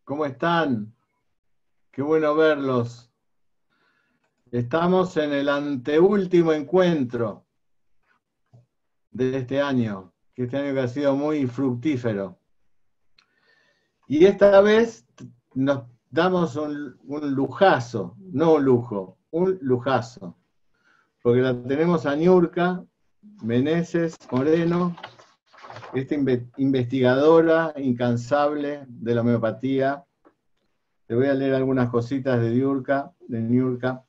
¿Cómo están? Qué bueno verlos. Estamos en el anteúltimo encuentro de este año que ha sido muy fructífero. Y esta vez nos damos un lujazo, no un lujo, un lujazo. Porque la tenemos a Niurka Meneses Moreno, esta investigadora incansable de la homeopatía. Te voy a leer algunas cositas de Niurka.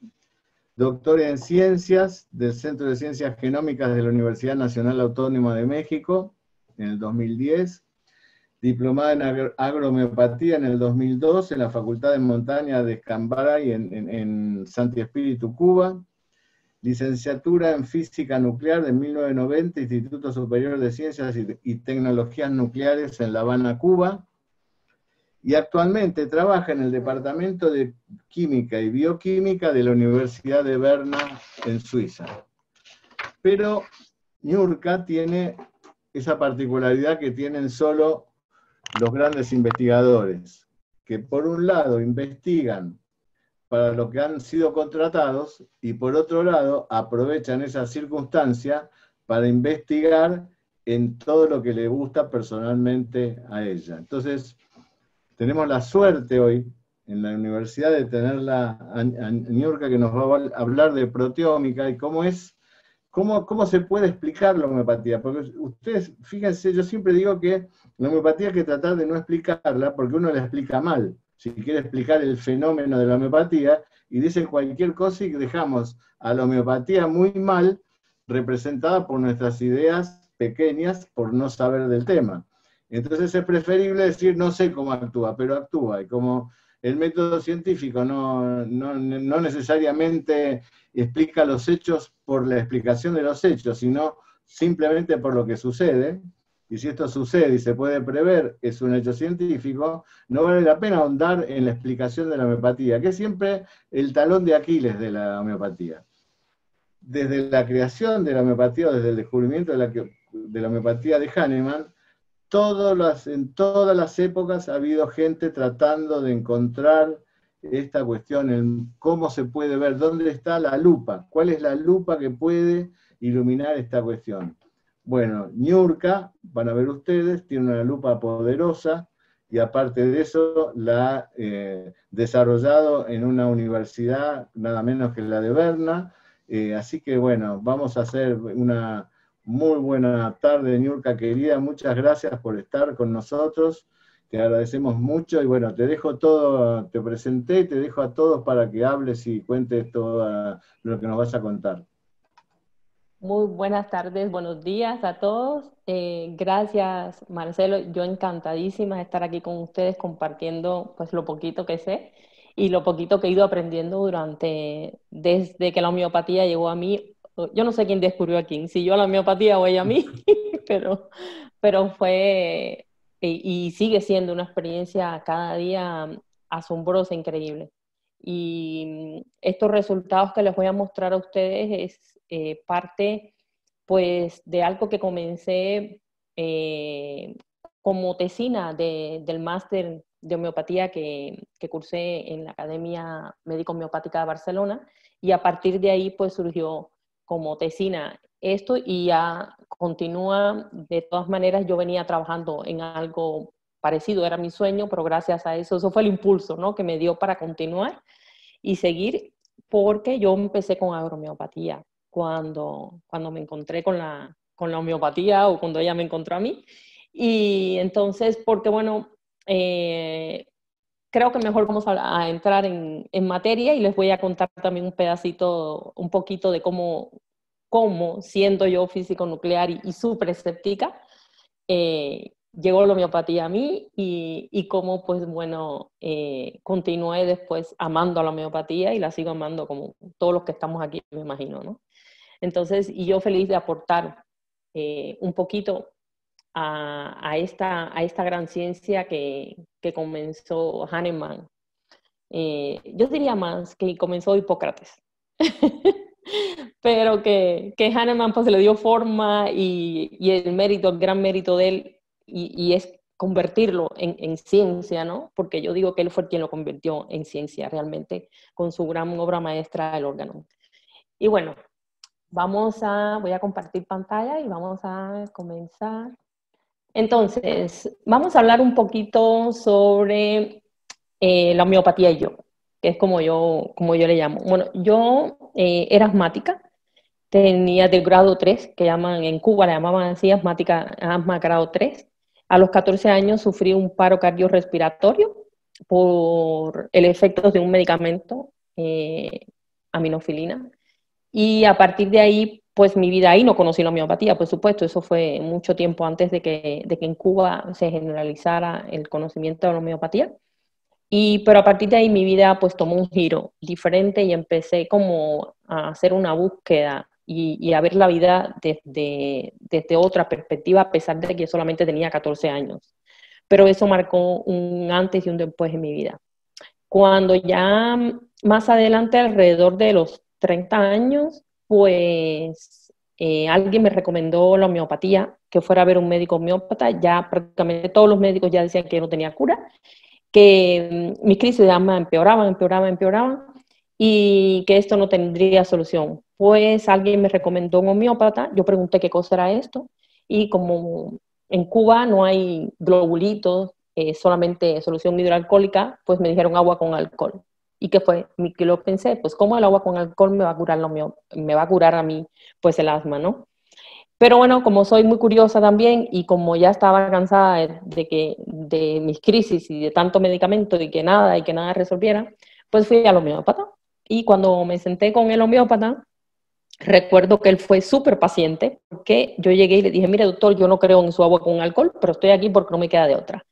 Doctora en Ciencias del Centro de Ciencias Genómicas de la Universidad Nacional Autónoma de México en el 2010, diplomada en agrohomeopatía en el 2002 en la Facultad de Montaña de Escambray en Santi Espíritu, Cuba, licenciatura en Física Nuclear de 1990, Instituto Superior de Ciencias y Tecnologías Nucleares en La Habana, Cuba, y actualmente trabaja en el Departamento de Química y Bioquímica de la Universidad de Berna, en Suiza. Pero Niurka tiene esa particularidad que tienen solo los grandes investigadores, que por un lado investigan para lo que han sido contratados y por otro lado aprovechan esa circunstancia para investigar en todo lo que le gusta personalmente a ella. Entonces, tenemos la suerte hoy en la universidad de tenerla a Niurka, que nos va a hablar de proteómica y cómo se puede explicar la homeopatía. Porque ustedes, fíjense, yo siempre digo que la homeopatía hay que tratar de no explicarla porque uno la explica mal. Si quiere explicar el fenómeno de la homeopatía y dice cualquier cosa y dejamos a la homeopatía muy mal representada por nuestras ideas pequeñas por no saber del tema. Entonces es preferible decir no sé cómo actúa, pero actúa. Y como el método científico no necesariamente explica los hechos por la explicación de los hechos, sino simplemente por lo que sucede, y si esto sucede y se puede prever, es un hecho científico, no vale la pena ahondar en la explicación de la homeopatía, que es siempre el talón de Aquiles de la homeopatía. Desde la creación de la homeopatía, o desde el descubrimiento de la homeopatía de Hahnemann, en todas las épocas ha habido gente tratando de encontrar esta cuestión, en cómo se puede ver, dónde está la lupa, cuál es la lupa que puede iluminar esta cuestión. Bueno, Niurka, van a ver ustedes, tiene una lupa poderosa y aparte de eso la ha desarrollado en una universidad, nada menos que la de Berna, así que bueno, vamos a hacer una muy buena tarde, Niurka querida, muchas gracias por estar con nosotros, te agradecemos mucho y bueno, te dejo todo, te presenté, te dejo a todos para que hables y cuentes todo lo que nos vas a contar. Muy buenas tardes, buenos días a todos. Gracias, Marcelo. Yo encantadísima de estar aquí con ustedes compartiendo pues lo poquito que sé y lo poquito que he ido aprendiendo desde que la homeopatía llegó a mí. Yo no sé quién descubrió a quién, si yo a la homeopatía o ella a mí, pero, pero fue y sigue siendo una experiencia cada día asombrosa, increíble. Y estos resultados que les voy a mostrar a ustedes es parte pues de algo que comencé eh, como tesina del máster de homeopatía que cursé en la Academia Médico Homeopática de Barcelona, y a partir de ahí pues surgió como tesina esto y ya continúa. De todas maneras, yo venía trabajando en algo parecido, era mi sueño, pero gracias a eso fue el impulso, ¿no?, que me dio para continuar y seguir, porque yo empecé con agrohomeopatía cuando me encontré con la homeopatía, o cuando ella me encontró a mí. Y entonces, porque bueno, creo que mejor vamos a entrar en materia, y les voy a contar también un pedacito, un poquito de cómo siendo yo físico nuclear y súper escéptica, llegó la homeopatía a mí, y cómo, pues bueno, continué después amando a la homeopatía y la sigo amando como todos los que estamos aquí, me imagino, ¿no? Entonces, y yo feliz de aportar un poquito a esta gran ciencia que comenzó Hahnemann. Yo diría más que comenzó Hipócrates. Pero que Hahnemann pues le dio forma, y el mérito, el gran mérito de él, y es convertirlo en ciencia, ¿no? Porque yo digo que él fue quien lo convirtió en ciencia realmente con su gran obra maestra, El órgano. Y bueno, voy a compartir pantalla y vamos a comenzar. Entonces, vamos a hablar un poquito sobre la homeopatía y yo, que es como yo le llamo. Bueno, yo era asmática, tenía de grado 3, que llaman en Cuba, la llamaban así, asma grado 3. A los 14 años sufrí un paro cardiorrespiratorio por el efecto de un medicamento, aminofilina. Y a partir de ahí, pues mi vida ahí no conocí la homeopatía, por supuesto, eso fue mucho tiempo antes de que en Cuba se generalizara el conocimiento de la homeopatía. Pero a partir de ahí mi vida pues tomó un giro diferente y empecé como a hacer una búsqueda y a ver la vida desde otra perspectiva, a pesar de que yo solamente tenía 14 años. Pero eso marcó un antes y un después en mi vida. Cuando ya más adelante, alrededor de los 30 años, pues alguien me recomendó la homeopatía, que fuera a ver un médico homeópata. Ya prácticamente todos los médicos ya decían que no tenía cura, que mis crisis de asma empeoraban y que esto no tendría solución. Pues alguien me recomendó un homeópata, yo pregunté qué cosa era esto y como en Cuba no hay globulitos, solamente solución hidroalcohólica, pues me dijeron agua con alcohol. ¿Y qué fue? Que lo pensé, pues cómo el agua con alcohol me va a curar me va a curar a mí pues el asma, ¿no? Pero bueno, como soy muy curiosa también y como ya estaba cansada de mis crisis y de tanto medicamento y que nada resolviera, pues fui al homeópata. Y cuando me senté con el homeópata, recuerdo que él fue súper paciente, porque yo llegué y le dije, mire doctor, yo no creo en su agua con alcohol, pero estoy aquí porque no me queda de otra.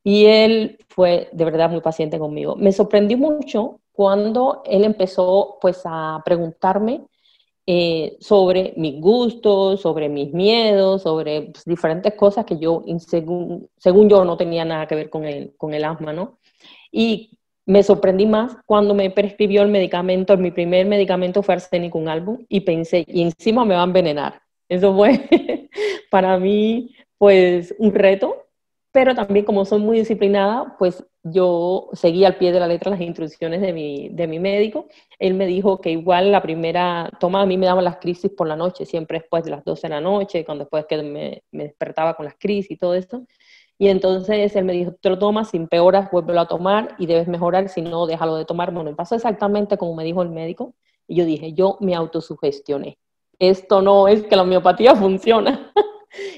Y él fue de verdad muy paciente conmigo. Me sorprendí mucho cuando él empezó pues a preguntarme sobre mis gustos, sobre mis miedos, sobre pues, diferentes cosas que yo, según yo, no tenía nada que ver con el asma, ¿no? Y me sorprendí más cuando me prescribió el medicamento, mi primer medicamento fue arsénico álbum, y pensé, y encima me va a envenenar. Eso fue para mí, pues, un reto, pero también como soy muy disciplinada, pues yo seguí al pie de la letra las instrucciones de mi médico. Él me dijo que igual la primera toma a mí me daban las crisis por la noche, siempre después de las 12 de la noche, cuando después que me despertaba con las crisis y todo eso. Y entonces él me dijo, te lo tomas, si empeoras, vuélvelo a tomar y debes mejorar, si no, déjalo de tomar. Bueno, pasó exactamente como me dijo el médico. Y yo dije, yo me autosugestioné. Esto no es que la homeopatía funciona.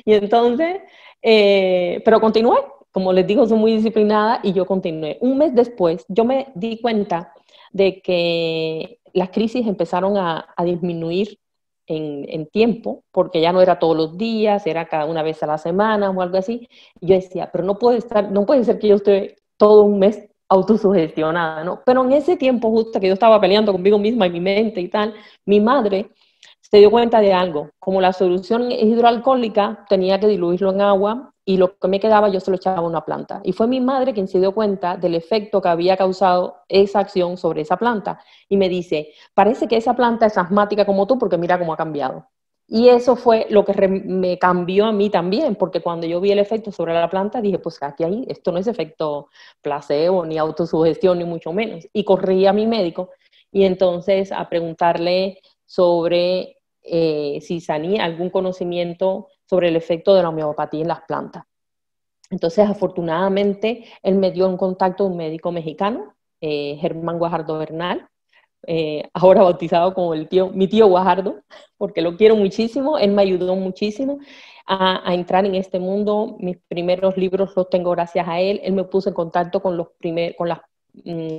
Y entonces, pero continué. Como les digo, soy muy disciplinada y yo continué. Un mes después, yo me di cuenta de que las crisis empezaron a disminuir en tiempo, porque ya no era todos los días, era cada una vez a la semana o algo así. Y yo decía, pero no puede ser que yo esté todo un mes autosugestionada, ¿no? Pero en ese tiempo justo que yo estaba peleando conmigo misma y mi mente y tal, mi madre se dio cuenta de algo. Como la solución es hidroalcohólica, tenía que diluirlo en agua y lo que me quedaba yo se lo echaba a una planta. Y fue mi madre quien se dio cuenta del efecto que había causado esa acción sobre esa planta. Y me dice, parece que esa planta es asmática como tú porque mira cómo ha cambiado. Y eso fue lo que me cambió a mí también, porque cuando yo vi el efecto sobre la planta, dije, pues aquí hay, esto no es efecto placebo, ni autosugestión, ni mucho menos. Y corrí a mi médico y entonces a preguntarle sobre si tenía algún conocimiento sobre el efecto de la homeopatía en las plantas. Entonces, afortunadamente, él me dio en contacto un médico mexicano, Germán Guajardo Bernal, ahora bautizado como mi tío Guajardo, porque lo quiero muchísimo. Él me ayudó muchísimo a entrar en este mundo. Mis primeros libros los tengo gracias a él. Él me puso en contacto con las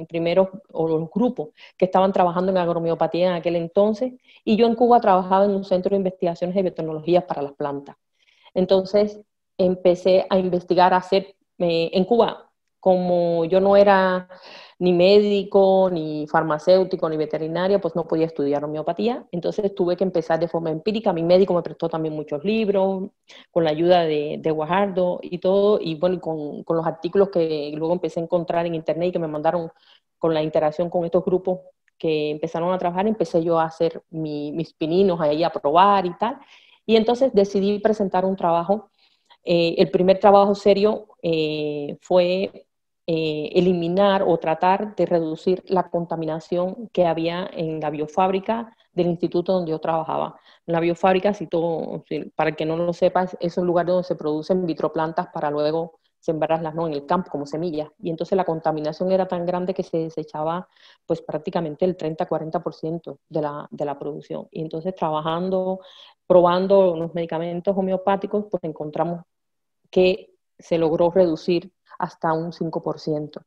primeros o los grupos que estaban trabajando en agromiopatía en aquel entonces, y yo en Cuba trabajaba en un centro de investigaciones de biotecnologías para las plantas. Entonces empecé a investigar, a hacer, en Cuba, como yo no era ni médico, ni farmacéutico, ni veterinario, pues no podía estudiar homeopatía. Entonces tuve que empezar de forma empírica. Mi médico me prestó también muchos libros, con la ayuda de Guajardo y todo, y bueno, con los artículos que luego empecé a encontrar en internet y que me mandaron con la interacción con estos grupos que empezaron a trabajar, empecé yo a hacer mis pininos ahí, a probar y tal. Y entonces decidí presentar un trabajo el primer trabajo serio fue eliminar o tratar de reducir la contaminación que había en la biofábrica del instituto donde yo trabajaba. En la biofábrica, para el que no lo sepa, es un lugar donde se producen vitroplantas para luego sembrarlas, ¿no?, en el campo como semillas. Y entonces la contaminación era tan grande que se desechaba pues prácticamente el 30-40% de la producción. Y entonces trabajando, probando los medicamentos homeopáticos, pues encontramos que se logró reducir hasta un 5%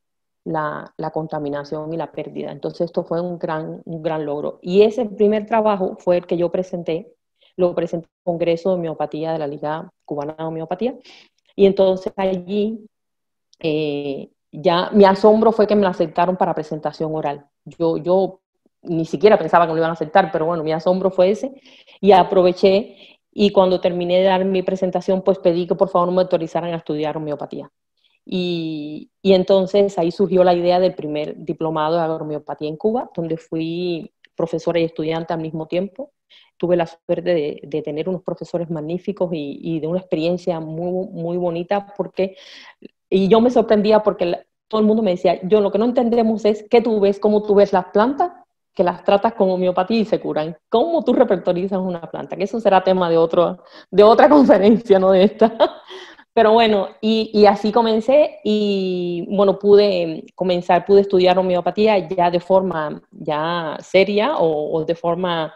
la contaminación y la pérdida. Entonces esto fue un gran logro. Y ese primer trabajo fue el que yo presenté, lo presenté en el Congreso de Homeopatía de la Liga Cubana de Homeopatía, y entonces allí ya mi asombro fue que me la aceptaron para presentación oral. Yo ni siquiera pensaba que me lo iban a aceptar, pero bueno, mi asombro fue ese, y aproveché, y cuando terminé de dar mi presentación, pues pedí que por favor me autorizaran a estudiar homeopatía. Y entonces ahí surgió la idea del primer diplomado de agrohomeopatía en Cuba, donde fui profesora y estudiante al mismo tiempo. Tuve la suerte de tener unos profesores magníficos y de una experiencia muy bonita, y yo me sorprendía porque todo el mundo me decía, yo lo que no entendemos es que tú ves, cómo tú ves las plantas, que las tratas con homeopatía y se curan. ¿Cómo tú repertorizas una planta? Que eso será tema de otra conferencia, no de esta. Pero bueno, y así comencé, y bueno, pude estudiar homeopatía ya de forma ya seria, o de forma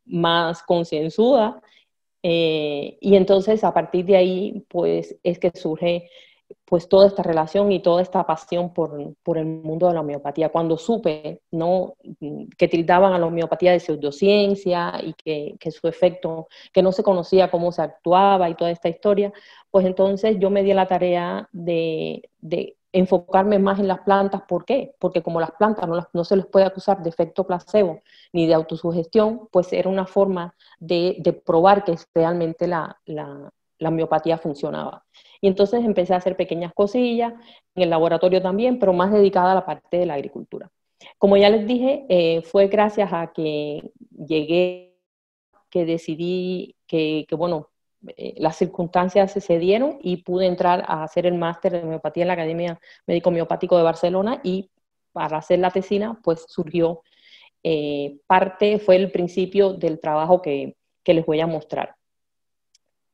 más concienzuda. Y entonces a partir de ahí pues es que surge pues toda esta relación y toda esta pasión por el mundo de la homeopatía. Cuando supe, ¿no?, que tildaban a la homeopatía de pseudociencia, y que su efecto, que no se conocía cómo se actuaba y toda esta historia, pues entonces yo me di a la tarea de enfocarme más en las plantas. ¿Por qué? Porque como las plantas no se les puede acusar de efecto placebo ni de autosugestión, pues era una forma de probar que realmente la homeopatía funcionaba. Y entonces empecé a hacer pequeñas cosillas en el laboratorio también, pero más dedicada a la parte de la agricultura. Como ya les dije, fue gracias a que llegué, que decidí bueno, las circunstancias se dieron y pude entrar a hacer el máster de homeopatía en la Academia Médico Homeopático de Barcelona, y para hacer la tesina pues surgió fue el principio del trabajo que les voy a mostrar,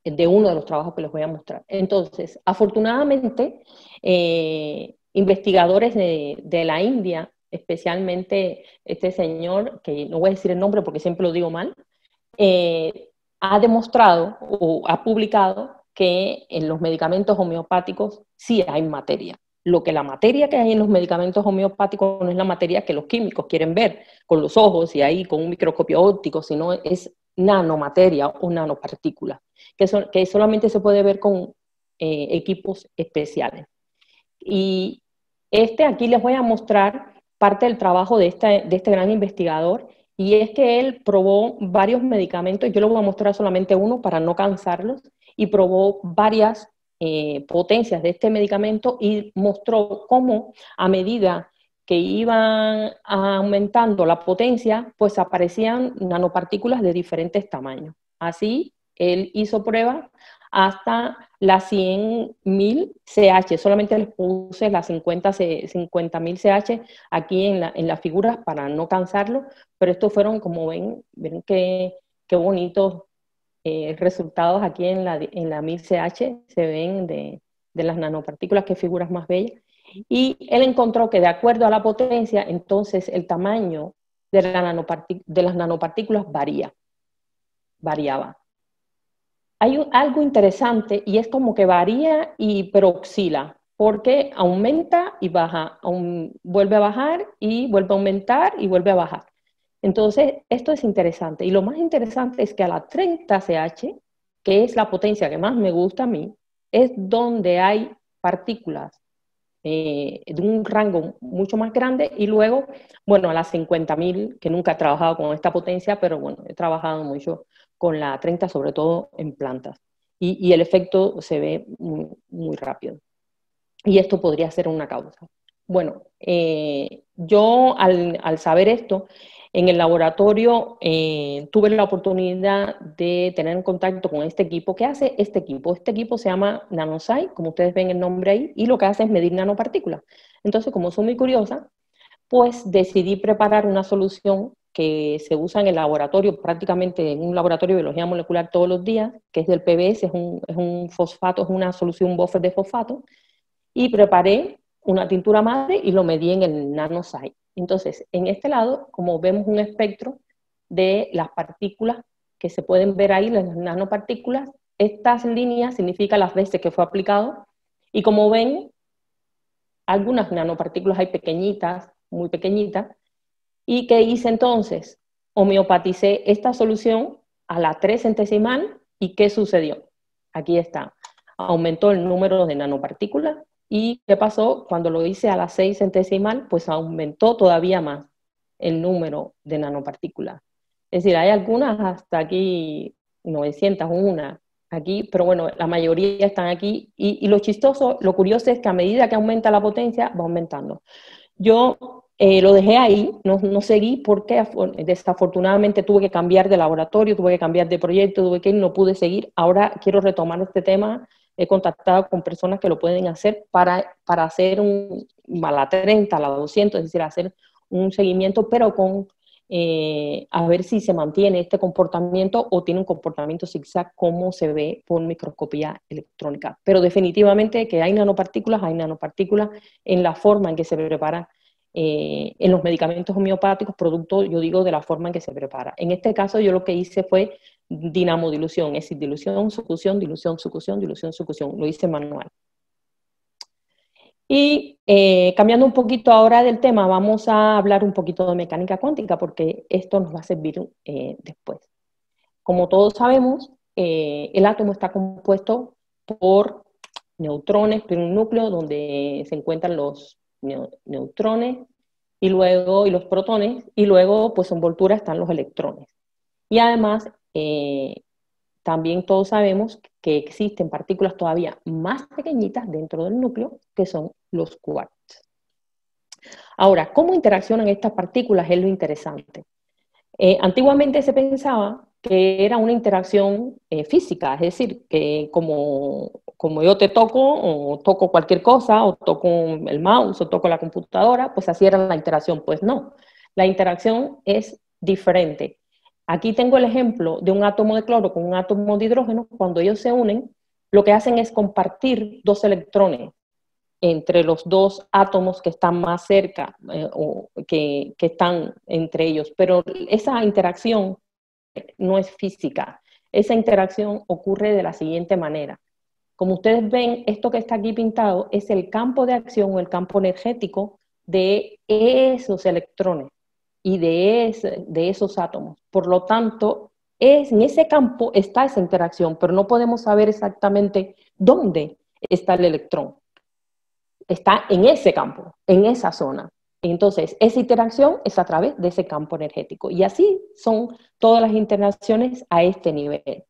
de uno de los trabajos que les voy a mostrar. Entonces, afortunadamente, investigadores de la India, especialmente este señor, que no voy a decir el nombre porque siempre lo digo mal, ha demostrado o ha publicado que en los medicamentos homeopáticos sí hay materia. Lo que la materia que hay en los medicamentos homeopáticos no es la materia que los químicos quieren ver con los ojos y ahí con un microscopio óptico, sino es nanomateria o nanopartículas, que solamente se puede ver con equipos especiales. Y aquí les voy a mostrar parte del trabajo de este gran investigador, y es que él probó varios medicamentos. Yo les voy a mostrar solamente uno para no cansarlos, y probó varias potencias de este medicamento, y mostró cómo a medida que iban aumentando la potencia, pues aparecían nanopartículas de diferentes tamaños. Así, él hizo pruebas hasta las 100.000 CH. Solamente les puse las 50.000 CH aquí en las figuras para no cansarlo, pero estos fueron, como ven qué bonitos resultados aquí en la 1000 CH, se ven de las nanopartículas, qué figuras más bellas. Y él encontró que de acuerdo a la potencia, entonces el tamaño de las nanopartículas variaba. Hay algo interesante, y es como que varía pero oscila, porque aumenta y baja, vuelve a bajar y vuelve a aumentar y vuelve a bajar. Entonces, esto es interesante, y lo más interesante es que a la 30 CH, que es la potencia que más me gusta a mí, es donde hay partículas de un rango mucho más grande, y luego, bueno, a las 50.000, que nunca he trabajado con esta potencia, pero bueno, he trabajado mucho con la 30, sobre todo en plantas, y el efecto se ve muy rápido. Y esto podría ser una causa. Bueno, yo al saber esto, En el laboratorio tuve la oportunidad de tener en contacto con este equipo. ¿Qué hace este equipo? Este equipo se llama NanoSci, como ustedes ven el nombre ahí, y lo que hace es medir nanopartículas. Entonces, como soy muy curiosa, pues decidí preparar una solución que se usa en el laboratorio, prácticamente en un laboratorio de biología molecular todos los días, que es del PBS, es un fosfato, es una solución, un buffer de fosfato, y preparé una tintura madre y lo medí en el NanoSci. Entonces, en este lado, como vemos un espectro de las partículas que se pueden ver ahí, las nanopartículas, estas líneas significan las veces que fue aplicado, y como ven, algunas nanopartículas hay pequeñitas, muy pequeñitas, ¿y qué hice entonces? Homeopaticé esta solución a la 3 centesimal, ¿y qué sucedió? Aquí está, aumentó el número de nanopartículas, ¿y qué pasó? Cuando lo hice a la 6 centesimal, pues aumentó todavía más el número de nanopartículas. Es decir, hay algunas hasta aquí 901 aquí, pero bueno, la mayoría están aquí, y lo chistoso, lo curioso es que a medida que aumenta la potencia, va aumentando. Yo lo dejé ahí, no seguí porque desafortunadamente tuve que cambiar de laboratorio, tuve que cambiar de proyecto, no pude seguir. Ahora quiero retomar este tema. He contactado con personas que lo pueden hacer para hacer a la 30, a la 200, es decir, hacer un seguimiento, pero a ver si se mantiene este comportamiento o tiene un comportamiento zigzag como se ve por microscopía electrónica. Pero definitivamente que hay nanopartículas en la forma en que se prepara en los medicamentos homeopáticos, producto, yo digo, de la forma en que se prepara. En este caso yo lo que hice fue dinamodilución, es decir, dilución, sucusión, dilución, sucusión, dilución, sucusión. Lo hice manual. Y cambiando un poquito ahora del tema, vamos a hablar un poquito de mecánica cuántica, porque esto nos va a servir después. Como todos sabemos, el átomo está compuesto por neutrones, primero un núcleo donde se encuentran los neutrones y luego los protones, y luego pues en envoltura están los electrones. Y además, también todos sabemos que existen partículas todavía más pequeñitas dentro del núcleo, que son los quarks. Ahora, ¿cómo interaccionan estas partículas? Es lo interesante. Antiguamente se pensaba que era una interacción física, es decir, que como yo te toco, o toco cualquier cosa, o toco el mouse, o toco la computadora, pues así era la interacción. Pues no, la interacción es diferente. Aquí tengo el ejemplo de un átomo de cloro con un átomo de hidrógeno. Cuando ellos se unen, lo que hacen es compartir dos electrones entre los dos átomos que están más cerca o que están entre ellos. Pero esa interacción no es física. Esa interacción ocurre de la siguiente manera. Como ustedes ven, esto que está aquí pintado es el campo de acción o el campo energético de esos electrones y de esos átomos. Por lo tanto, en ese campo está esa interacción, pero no podemos saber exactamente dónde está el electrón. Está en ese campo, en esa zona. Entonces, esa interacción es a través de ese campo energético. Y así son todas las interacciones a este nivel.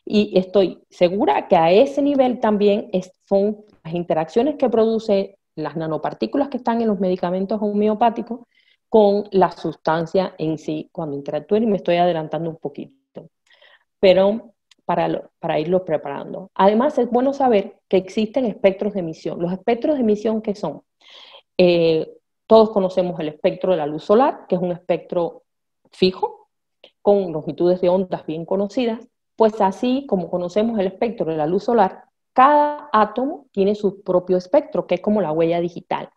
Y estoy segura que a ese nivel también son las interacciones que producen las nanopartículas que están en los medicamentos homeopáticos con la sustancia en sí cuando interactúen, y me estoy adelantando un poquito. Pero para irlos preparando. Además, es bueno saber que existen espectros de emisión. Los espectros de emisión, ¿qué son? Todos conocemos el espectro de la luz solar, que es un espectro fijo, con longitudes de ondas bien conocidas. Pues así como conocemos el espectro de la luz solar, cada átomo tiene su propio espectro, que es como la huella digital.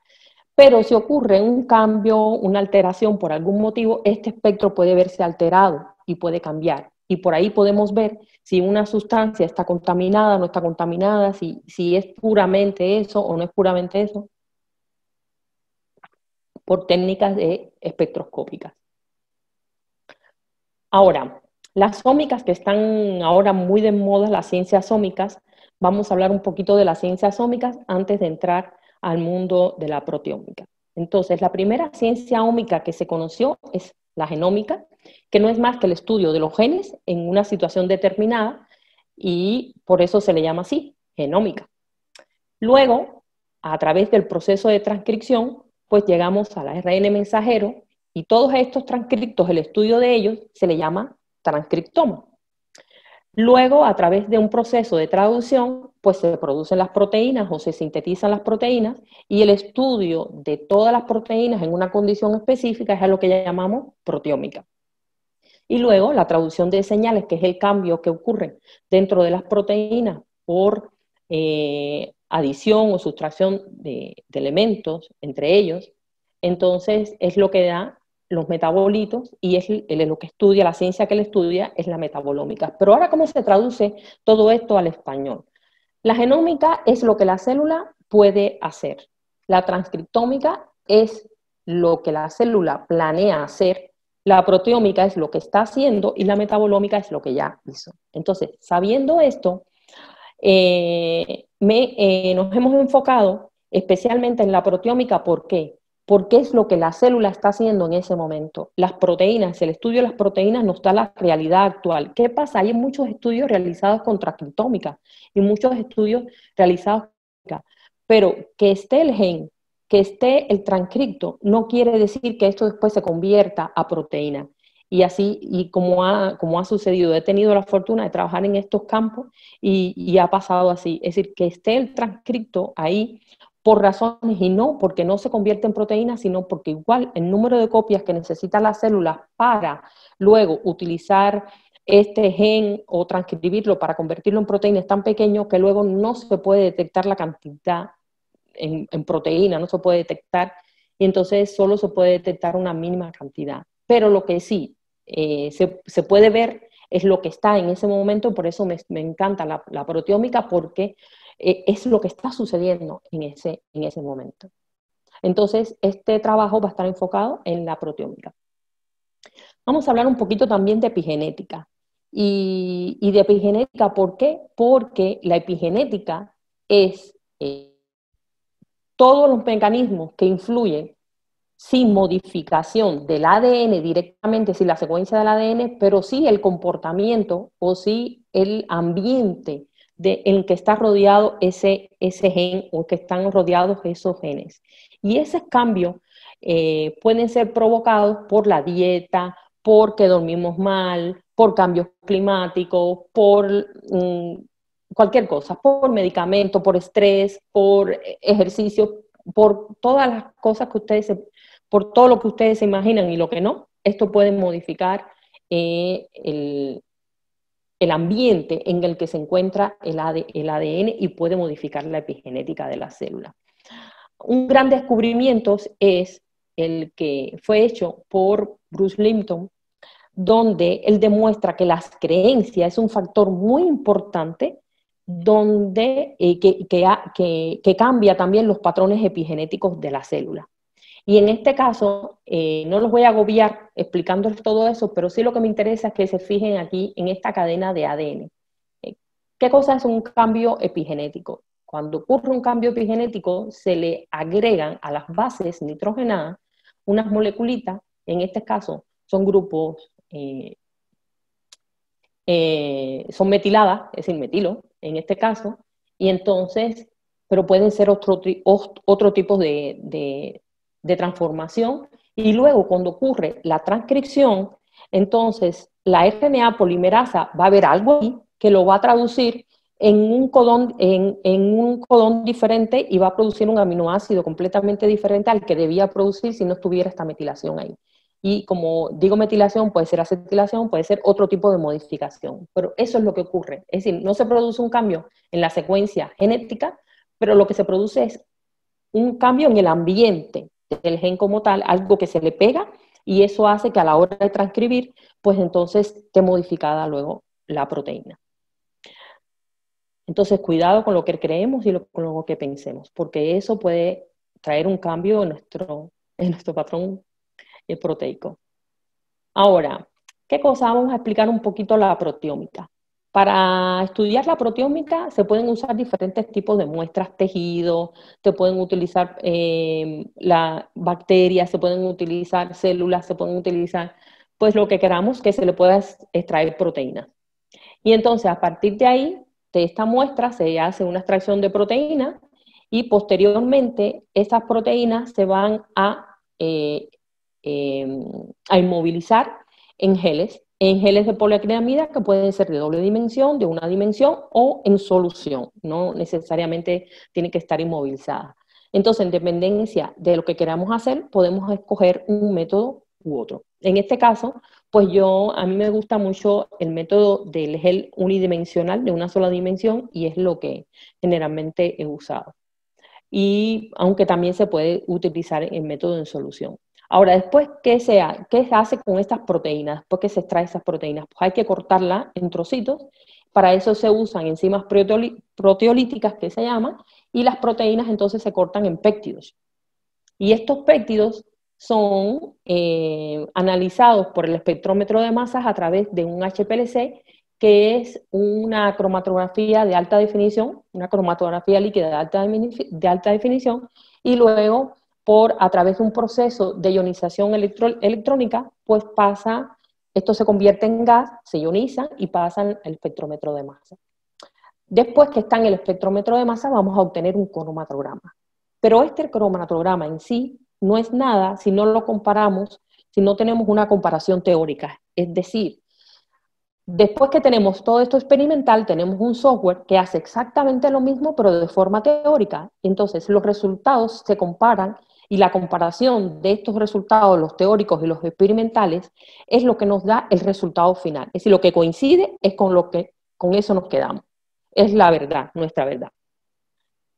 Pero si ocurre un cambio, una alteración por algún motivo, este espectro puede verse alterado y puede cambiar. Y por ahí podemos ver si una sustancia está contaminada o no está contaminada, si es puramente eso o no es puramente eso, por técnicas espectroscópicas. Ahora, las ómicas que están ahora muy de moda, las ciencias ómicas, vamos a hablar un poquito de las ciencias ómicas antes de entrar al mundo de la proteómica. Entonces, la primera ciencia ómica que se conoció es la genómica, que no es más que el estudio de los genes en una situación determinada, y por eso se le llama así, genómica. Luego, a través del proceso de transcripción, pues llegamos al ARN mensajero, Y todos estos transcriptos, el estudio de ellos, se le llama transcriptoma. Luego, a través de un proceso de traducción, pues se producen las proteínas o se sintetizan las proteínas, y el estudio de todas las proteínas en una condición específica es a lo que llamamos proteómica. Y luego la traducción de señales, que es el cambio que ocurre dentro de las proteínas por adición o sustracción de elementos entre ellos, entonces es lo que da los metabolitos, y es lo que estudia, la ciencia que le estudia es la metabolómica. Pero ahora, ¿cómo se traduce todo esto al español? La genómica es lo que la célula puede hacer. La transcriptómica es lo que la célula planea hacer. La proteómica es lo que está haciendo y la metabolómica es lo que ya hizo. Entonces, sabiendo esto, nos hemos enfocado especialmente en la proteómica. ¿Por qué? Porque es lo que la célula está haciendo en ese momento. Las proteínas, el estudio de las proteínas nos da la realidad actual. ¿Qué pasa? Hay muchos estudios realizados con transcriptómica y muchos estudios realizados con proteómica, pero que esté el gen, que esté el transcripto, no quiere decir que esto después se convierta a proteína. Y así, y como ha sucedido, he tenido la fortuna de trabajar en estos campos y ha pasado así. Es decir, que esté el transcripto ahí por razones, y no porque no se convierte en proteína, sino porque igual el número de copias que necesitan las células para luego utilizar este gen o transcribirlo para convertirlo en proteína es tan pequeño que luego no se puede detectar la cantidad en proteína, no se puede detectar, y entonces solo se puede detectar una mínima cantidad. Pero lo que sí se puede ver es lo que está en ese momento. Por eso me encanta la proteómica, porque es lo que está sucediendo en ese momento. Entonces, este trabajo va a estar enfocado en la proteómica. Vamos a hablar un poquito también de epigenética. Y de epigenética, ¿por qué? Porque la epigenética es todos los mecanismos que influyen sin modificación del ADN directamente, sin la secuencia del ADN, pero sí el comportamiento o sí el ambiente en el que está rodeado ese gen, o que están rodeados esos genes. Y esos cambios pueden ser provocados por la dieta, porque dormimos mal, por cambios climáticos, por cualquier cosa, por medicamento, por estrés, por ejercicio, por todas las cosas que por todo lo que ustedes se imaginan y lo que no. Esto puede modificar el ambiente en el que se encuentra el ADN, y puede modificar la epigenética de la célula. Un gran descubrimiento es el que fue hecho por Bruce Lipton, donde él demuestra que las creencias es un factor muy importante, donde que cambia también los patrones epigenéticos de la célula. Y en este caso, no los voy a agobiar explicándoles todo eso, pero sí lo que me interesa es que se fijen aquí en esta cadena de ADN. ¿Qué cosa es un cambio epigenético? Cuando ocurre un cambio epigenético, se le agregan a las bases nitrogenadas unas moleculitas. En este caso son grupos, son metiladas, es decir, metilo en este caso, y entonces, pero pueden ser otro tipo de transformación. Y luego, cuando ocurre la transcripción, entonces la RNA polimerasa va a ver algo ahí que lo va a traducir en un codón diferente, y va a producir un aminoácido completamente diferente al que debía producir si no estuviera esta metilación ahí. Y como digo metilación, puede ser acetilación, puede ser otro tipo de modificación, pero eso es lo que ocurre. Es decir, no se produce un cambio en la secuencia genética, pero lo que se produce es un cambio en el ambiente del gen como tal, algo que se le pega, y eso hace que a la hora de transcribir, pues entonces esté modificada luego la proteína. Entonces, cuidado con lo que creemos y con lo que pensemos, porque eso puede traer un cambio en nuestro patrón proteico. Ahora, ¿qué cosa? Vamos a explicar un poquito la proteómica. Para estudiar la proteómica se pueden usar diferentes tipos de muestras, tejidos, se pueden utilizar bacterias, se pueden utilizar células, se pueden utilizar pues lo que queramos que se le pueda extraer proteínas. Y entonces, a partir de ahí, de esta muestra, se hace una extracción de proteínas, y posteriormente esas proteínas se van a a inmovilizar en geles de poliacrilamida que pueden ser de doble dimensión, de una dimensión o en solución, no necesariamente tiene que estar inmovilizada. Entonces, en dependencia de lo que queramos hacer, podemos escoger un método u otro. En este caso, pues a mí me gusta mucho el método del gel unidimensional, de una sola dimensión, y es lo que generalmente he usado. Y aunque también se puede utilizar el método en solución. Ahora, después, ¿qué se hace con estas proteínas? Después que se extrae esas proteínas, pues hay que cortarlas en trocitos. Para eso se usan enzimas proteolíticas, que se llaman, y las proteínas entonces se cortan en péptidos. Y estos péptidos son analizados por el espectrómetro de masas a través de un HPLC, que es una cromatografía de alta definición, una cromatografía líquida de alta definición, y luego a través de un proceso de ionización electrónica, pues esto se convierte en gas, se ioniza y pasa al espectrómetro de masa. Después que está en el espectrómetro de masa, vamos a obtener un cromatograma. Pero este cromatograma en sí no es nada si no lo comparamos, si no tenemos una comparación teórica. Es decir, después que tenemos todo esto experimental, tenemos un software que hace exactamente lo mismo, pero de forma teórica. Entonces, los resultados se comparan y la comparación de estos resultados, los teóricos y los experimentales, es lo que nos da el resultado final. Es decir, lo que coincide es con eso nos quedamos. Es la verdad, nuestra verdad.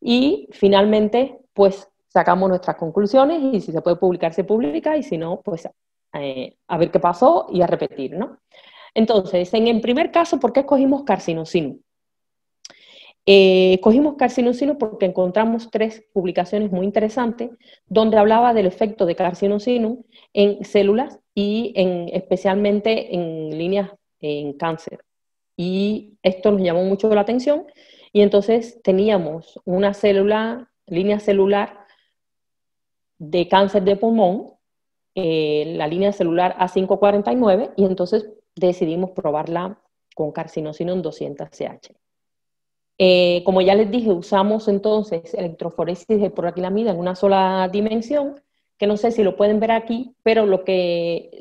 Y finalmente, pues sacamos nuestras conclusiones y si se puede publicar, se publica, y si no, pues a ver qué pasó y a repetir, ¿no? Entonces, en el primer caso, ¿por qué escogimos Carcinocin? Escogimos Carcinocin porque encontramos 3 publicaciones muy interesantes donde hablaba del efecto de Carcinocin en células y especialmente en líneas en cáncer. Y esto nos llamó mucho la atención y entonces teníamos una línea celular de cáncer de pulmón, la línea celular A549, y entonces decidimos probarla con Carcinocin 200CH. Como ya les dije, usamos entonces electroforesis de proacrilamida en una sola dimensión, que no sé si lo pueden ver aquí, pero lo que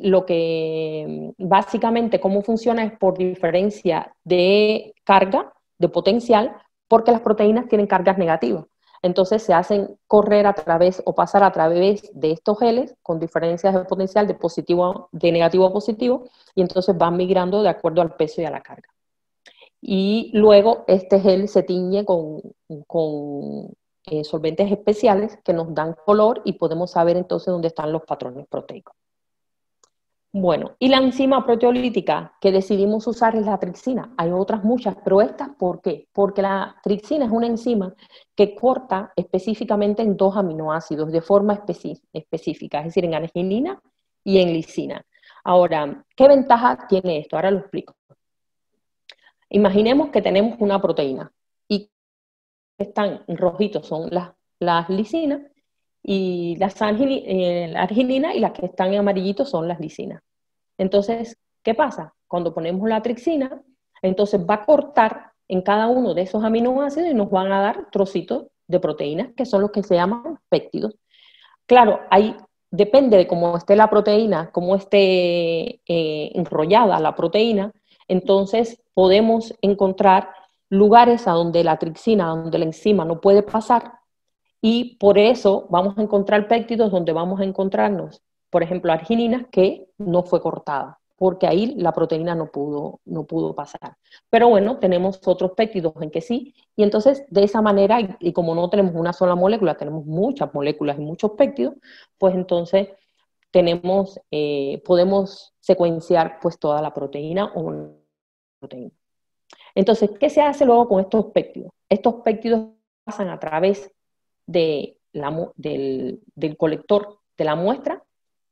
básicamente cómo funciona es por diferencia de carga, de potencial, porque las proteínas tienen cargas negativas. Entonces se hacen correr a través o pasar a través de estos geles con diferencias de potencial de negativo a positivo, y entonces van migrando de acuerdo al peso y a la carga. Y luego este gel se tiñe con solventes especiales que nos dan color y podemos saber entonces dónde están los patrones proteicos. Bueno, y la enzima proteolítica que decidimos usar es la tripsina. Hay otras muchas, pero estas, ¿por qué? Porque la tripsina es una enzima que corta específicamente en 2 aminoácidos de forma específica, es decir, en arginina y en lisina. Ahora, ¿qué ventaja tiene esto? Ahora lo explico. Imaginemos que tenemos una proteína y están rojitos son las lisinas y la arginina, y las que están en amarillitos son las lisinas. Entonces, ¿qué pasa? Cuando ponemos la tripsina, entonces va a cortar en cada uno de esos aminoácidos y nos van a dar trocitos de proteínas, que son los que se llaman péptidos. Claro, depende de cómo esté la proteína, cómo esté enrollada la proteína, entonces podemos encontrar lugares a donde la tripsina, donde la enzima no puede pasar, y por eso vamos a encontrar péptidos donde vamos a encontrarnos, por ejemplo, arginina que no fue cortada, porque ahí la proteína no pudo pasar. Pero bueno, tenemos otros péptidos en que sí, y entonces de esa manera, y como no tenemos una sola molécula, tenemos muchas moléculas y muchos péptidos, pues entonces podemos secuenciar pues toda la proteína o una proteína. Entonces, ¿qué se hace luego con estos péptidos? Estos péptidos pasan a través del colector de la muestra,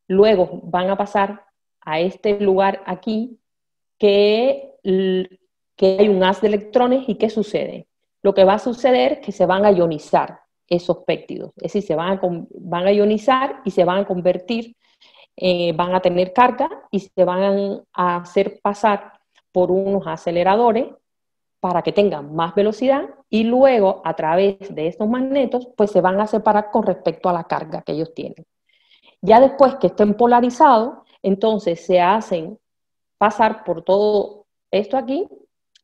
luego van a pasar a este lugar aquí que hay un haz de electrones. ¿Y qué sucede? Lo que va a suceder es que se van a ionizar esos péptidos, es decir, se van a ionizar y se van a convertir, van a tener carga y se van a hacer pasar por unos aceleradores para que tengan más velocidad, y luego a través de estos magnetos pues se van a separar con respecto a la carga que ellos tienen. Ya después que estén polarizados, entonces se hacen pasar por todo esto aquí,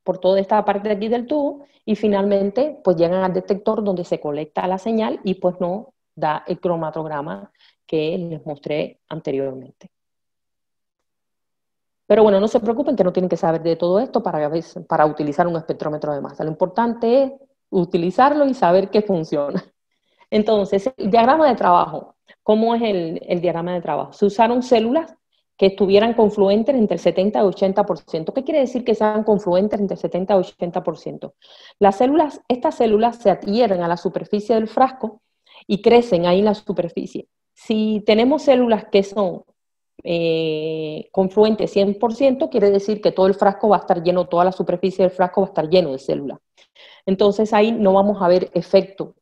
por toda esta parte de aquí del tubo, y finalmente pues llegan al detector donde se colecta la señal y pues no da el cromatograma que les mostré anteriormente. Pero bueno, no se preocupen que no tienen que saber de todo esto para utilizar un espectrómetro de masa. Lo importante es utilizarlo y saber que funciona. Entonces, el diagrama de trabajo. ¿Cómo es el diagrama de trabajo? Se usaron células que estuvieran confluentes entre el 70 y 80%. ¿Qué quiere decir que sean confluentes entre el 70 y 80%? Estas células se adhieren a la superficie del frasco y crecen ahí en la superficie. Si tenemos células que son confluentes 100%, quiere decir que todo el frasco va a estar lleno, toda la superficie del frasco va a estar lleno de células. Entonces ahí no vamos a ver efecto.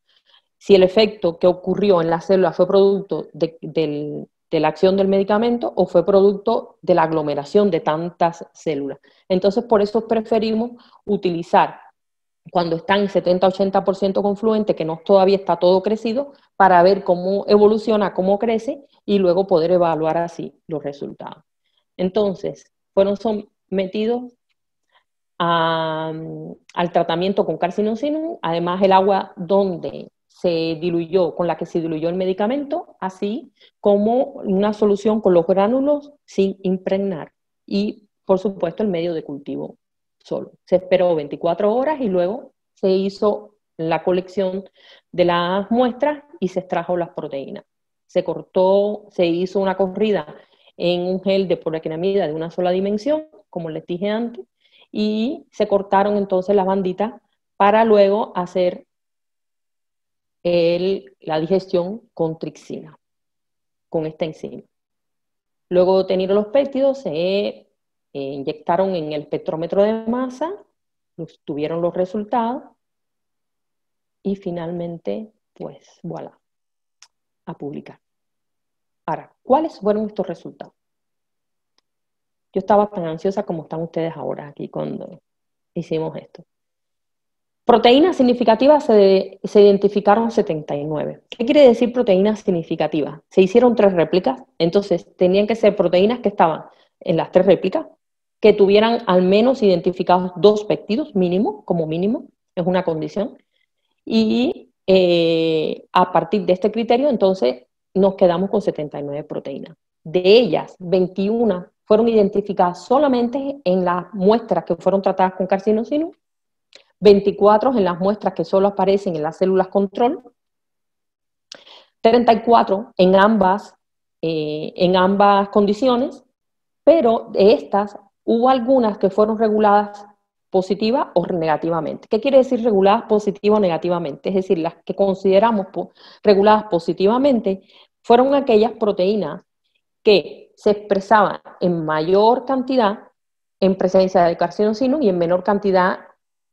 Si el efecto que ocurrió en la célula fue producto de la acción del medicamento o fue producto de la aglomeración de tantas células. Entonces, por eso preferimos utilizar cuando están en 70-80% confluente, que no todavía está todo crecido, para ver cómo evoluciona, cómo crece y luego poder evaluar así los resultados. Entonces, fueron sometidos al tratamiento con carcinosinum, además el agua donde se diluyó, con la que se diluyó el medicamento, así como una solución con los gránulos sin impregnar y, por supuesto, el medio de cultivo solo. Se esperó 24 horas y luego se hizo la colección de las muestras y se extrajo las proteínas. Se cortó, se hizo una corrida en un gel de poliacrilamida de una sola dimensión, como les dije antes, y se cortaron entonces las banditas para luego hacer la digestión con trixina, con esta enzima. Luego de obtener los péptidos, se inyectaron en el espectrómetro de masa, tuvieron los resultados y finalmente, pues, voilà, a publicar. Ahora, ¿cuáles fueron estos resultados? Yo estaba tan ansiosa como están ustedes ahora aquí cuando hicimos esto. Proteínas significativas se identificaron 79. ¿Qué quiere decir proteínas significativas? Se hicieron 3 réplicas, entonces tenían que ser proteínas que estaban en las 3 réplicas, que tuvieran al menos identificados 2 péptidos mínimo, como mínimo, es una condición, y a partir de este criterio, entonces, nos quedamos con 79 proteínas. De ellas, 21 fueron identificadas solamente en las muestras que fueron tratadas con carcinosinum, 24 en las muestras que solo aparecen en las células control, 34 en ambas condiciones, pero de estas hubo algunas que fueron reguladas positiva o negativamente. ¿Qué quiere decir reguladas positiva o negativamente? Es decir, las que consideramos reguladas positivamente fueron aquellas proteínas que se expresaban en mayor cantidad en presencia de carcinosinum y en menor cantidad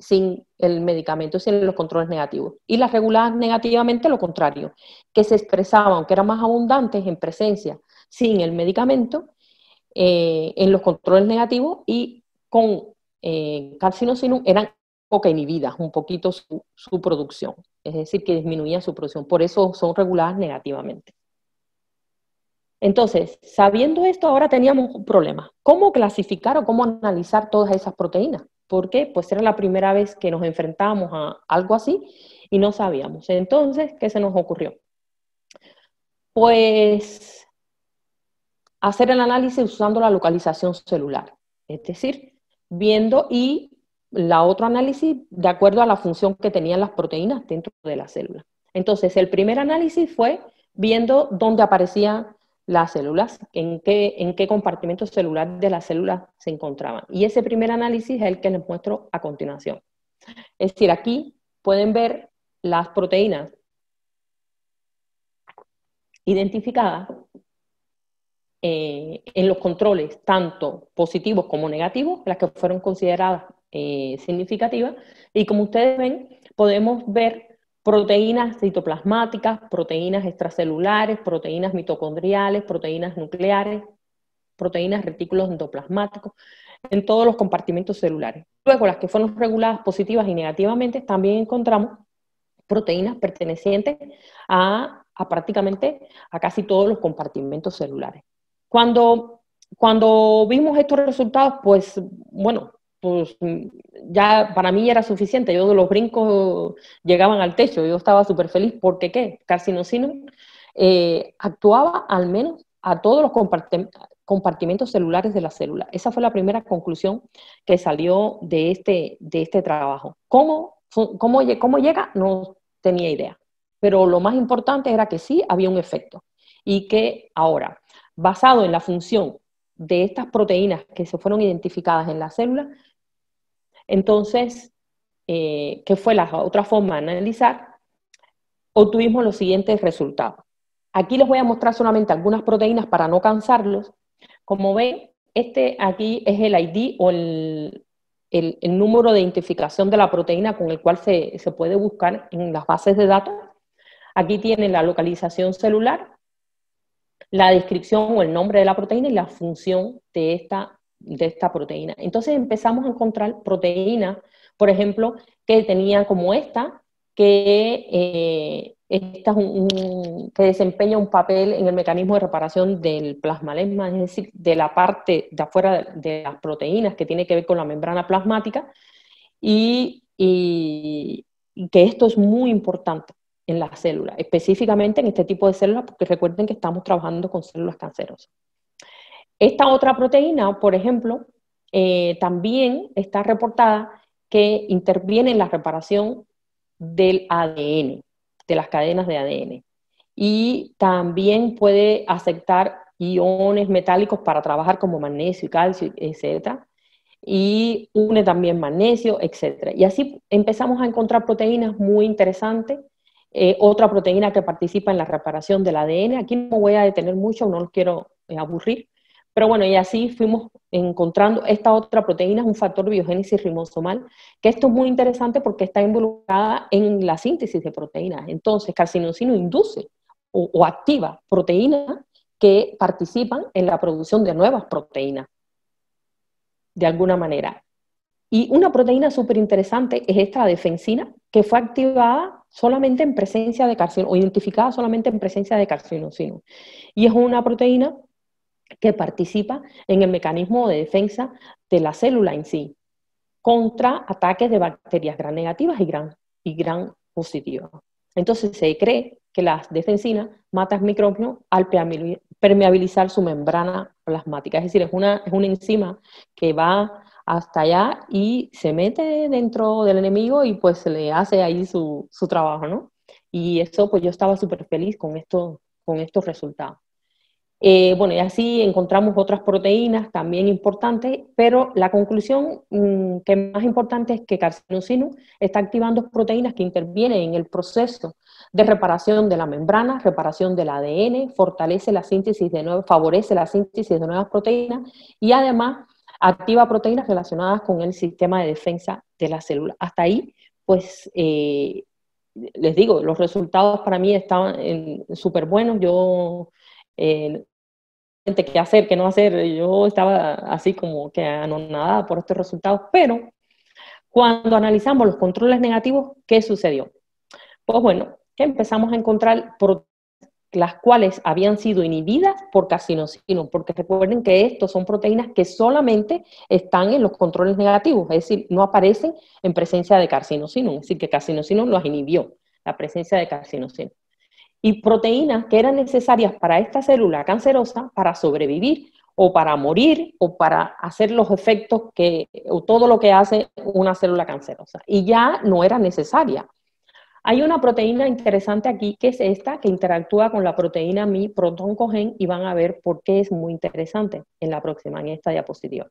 sin el medicamento, sin los controles negativos. Y las reguladas negativamente lo contrario, que se expresaban, que eran más abundantes en presencia sin el medicamento, en los controles negativos y con carcinosinum eran poco inhibidas, un poquito su producción, es decir, que disminuía su producción, por eso son reguladas negativamente. Entonces, sabiendo esto, ahora teníamos un problema. ¿Cómo clasificar o cómo analizar todas esas proteínas? Porque pues era la primera vez que nos enfrentábamos a algo así y no sabíamos. Entonces, ¿qué se nos ocurrió? Pues hacer el análisis usando la localización celular, es decir, viendo y la otro análisis de acuerdo a la función que tenían las proteínas dentro de la célula. Entonces, el primer análisis fue viendo dónde aparecían las células, en qué compartimento celular de la célula se encontraban. Y ese primer análisis es el que les muestro a continuación. Es decir, aquí pueden ver las proteínas identificadas en los controles, tanto positivos como negativos, las que fueron consideradas significativas. Y como ustedes ven, podemos ver proteínas citoplasmáticas, proteínas extracelulares, proteínas mitocondriales, proteínas nucleares, proteínas retículos endoplasmáticos, en todos los compartimentos celulares. Luego, las que fueron reguladas positivas y negativamente, también encontramos proteínas pertenecientes a prácticamente a casi todos los compartimentos celulares. Cuando vimos estos resultados, pues bueno, pues ya para mí era suficiente. Yo de los brincos llegaban al techo, yo estaba súper feliz porque ¿qué? Carcinocin actuaba al menos a todos los compartimentos celulares de la célula. Esa fue la primera conclusión que salió de este trabajo. ¿Cómo llega? No tenía idea. Pero lo más importante era que sí había un efecto y que ahora, basado en la función de estas proteínas que se fueron identificadas en la célula, entonces, ¿qué fue la otra forma de analizar? Obtuvimos los siguientes resultados. Aquí les voy a mostrar solamente algunas proteínas para no cansarlos. Como ven, este aquí es el ID o el número de identificación de la proteína con el cual se puede buscar en las bases de datos. Aquí tienen la localización celular, la descripción o el nombre de la proteína y la función de esta proteína. Entonces empezamos a encontrar proteínas, por ejemplo, que tenían como que desempeña un papel en el mecanismo de reparación del plasmalemma, es decir, de la parte de afuera de las proteínas que tiene que ver con la membrana plasmática, y que esto es muy importante en las células, específicamente en este tipo de células, porque recuerden que estamos trabajando con células cancerosas. Esta otra proteína, por ejemplo, también está reportada que interviene en la reparación del ADN, de las cadenas de ADN. Y también puede aceptar iones metálicos para trabajar como magnesio y calcio, etc. Y une también magnesio, etc. Y así empezamos a encontrar proteínas muy interesantes. Otra proteína que participa en la reparación del ADN. Aquí no voy a detener mucho, no los quiero aburrir. Pero bueno, y así fuimos encontrando esta otra proteína, es un factor de biogénesis ribosomal, que esto es muy interesante porque está involucrada en la síntesis de proteínas. Entonces, carcinocino induce o activa proteínas que participan en la producción de nuevas proteínas, de alguna manera. Y una proteína súper interesante es esta, la defensina, que fue activada solamente en presencia de carcinocino, o identificada solamente en presencia de carcinocino. Y es una proteína que participa en el mecanismo de defensa de la célula en sí, contra ataques de bacterias gram negativas y gram positivas. Entonces se cree que la defensina mata el microbio al permeabilizar su membrana plasmática, es decir, es una enzima que va hasta allá y se mete dentro del enemigo y pues le hace ahí su trabajo, ¿no? Y eso, pues yo estaba súper feliz con estos resultados. Bueno, y así encontramos otras proteínas también importantes, pero la conclusión que es más importante es que carcinocino está activando proteínas que intervienen en el proceso de reparación de la membrana, reparación del ADN, fortalece la síntesis de nuevas, favorece la síntesis de nuevas proteínas y además activa proteínas relacionadas con el sistema de defensa de la célula. Hasta ahí, pues, les digo, los resultados para mí estaban súper buenos. Yo qué hacer, qué no hacer, yo estaba así como que anonadada por estos resultados, pero cuando analizamos los controles negativos, ¿qué sucedió? Pues bueno, que empezamos a encontrar las cuales habían sido inhibidas por carcinocino, porque recuerden que estos son proteínas que solamente están en los controles negativos, es decir, no aparecen en presencia de carcinocino, es decir, que carcinocino los inhibió, la presencia de carcinocino. Y proteínas que eran necesarias para esta célula cancerosa para sobrevivir o para morir o para hacer los efectos o todo lo que hace una célula cancerosa. Y ya no era necesaria. Hay una proteína interesante aquí que es esta, que interactúa con la proteína Mi protoncogen y van a ver por qué es muy interesante en la próxima, en esta diapositiva.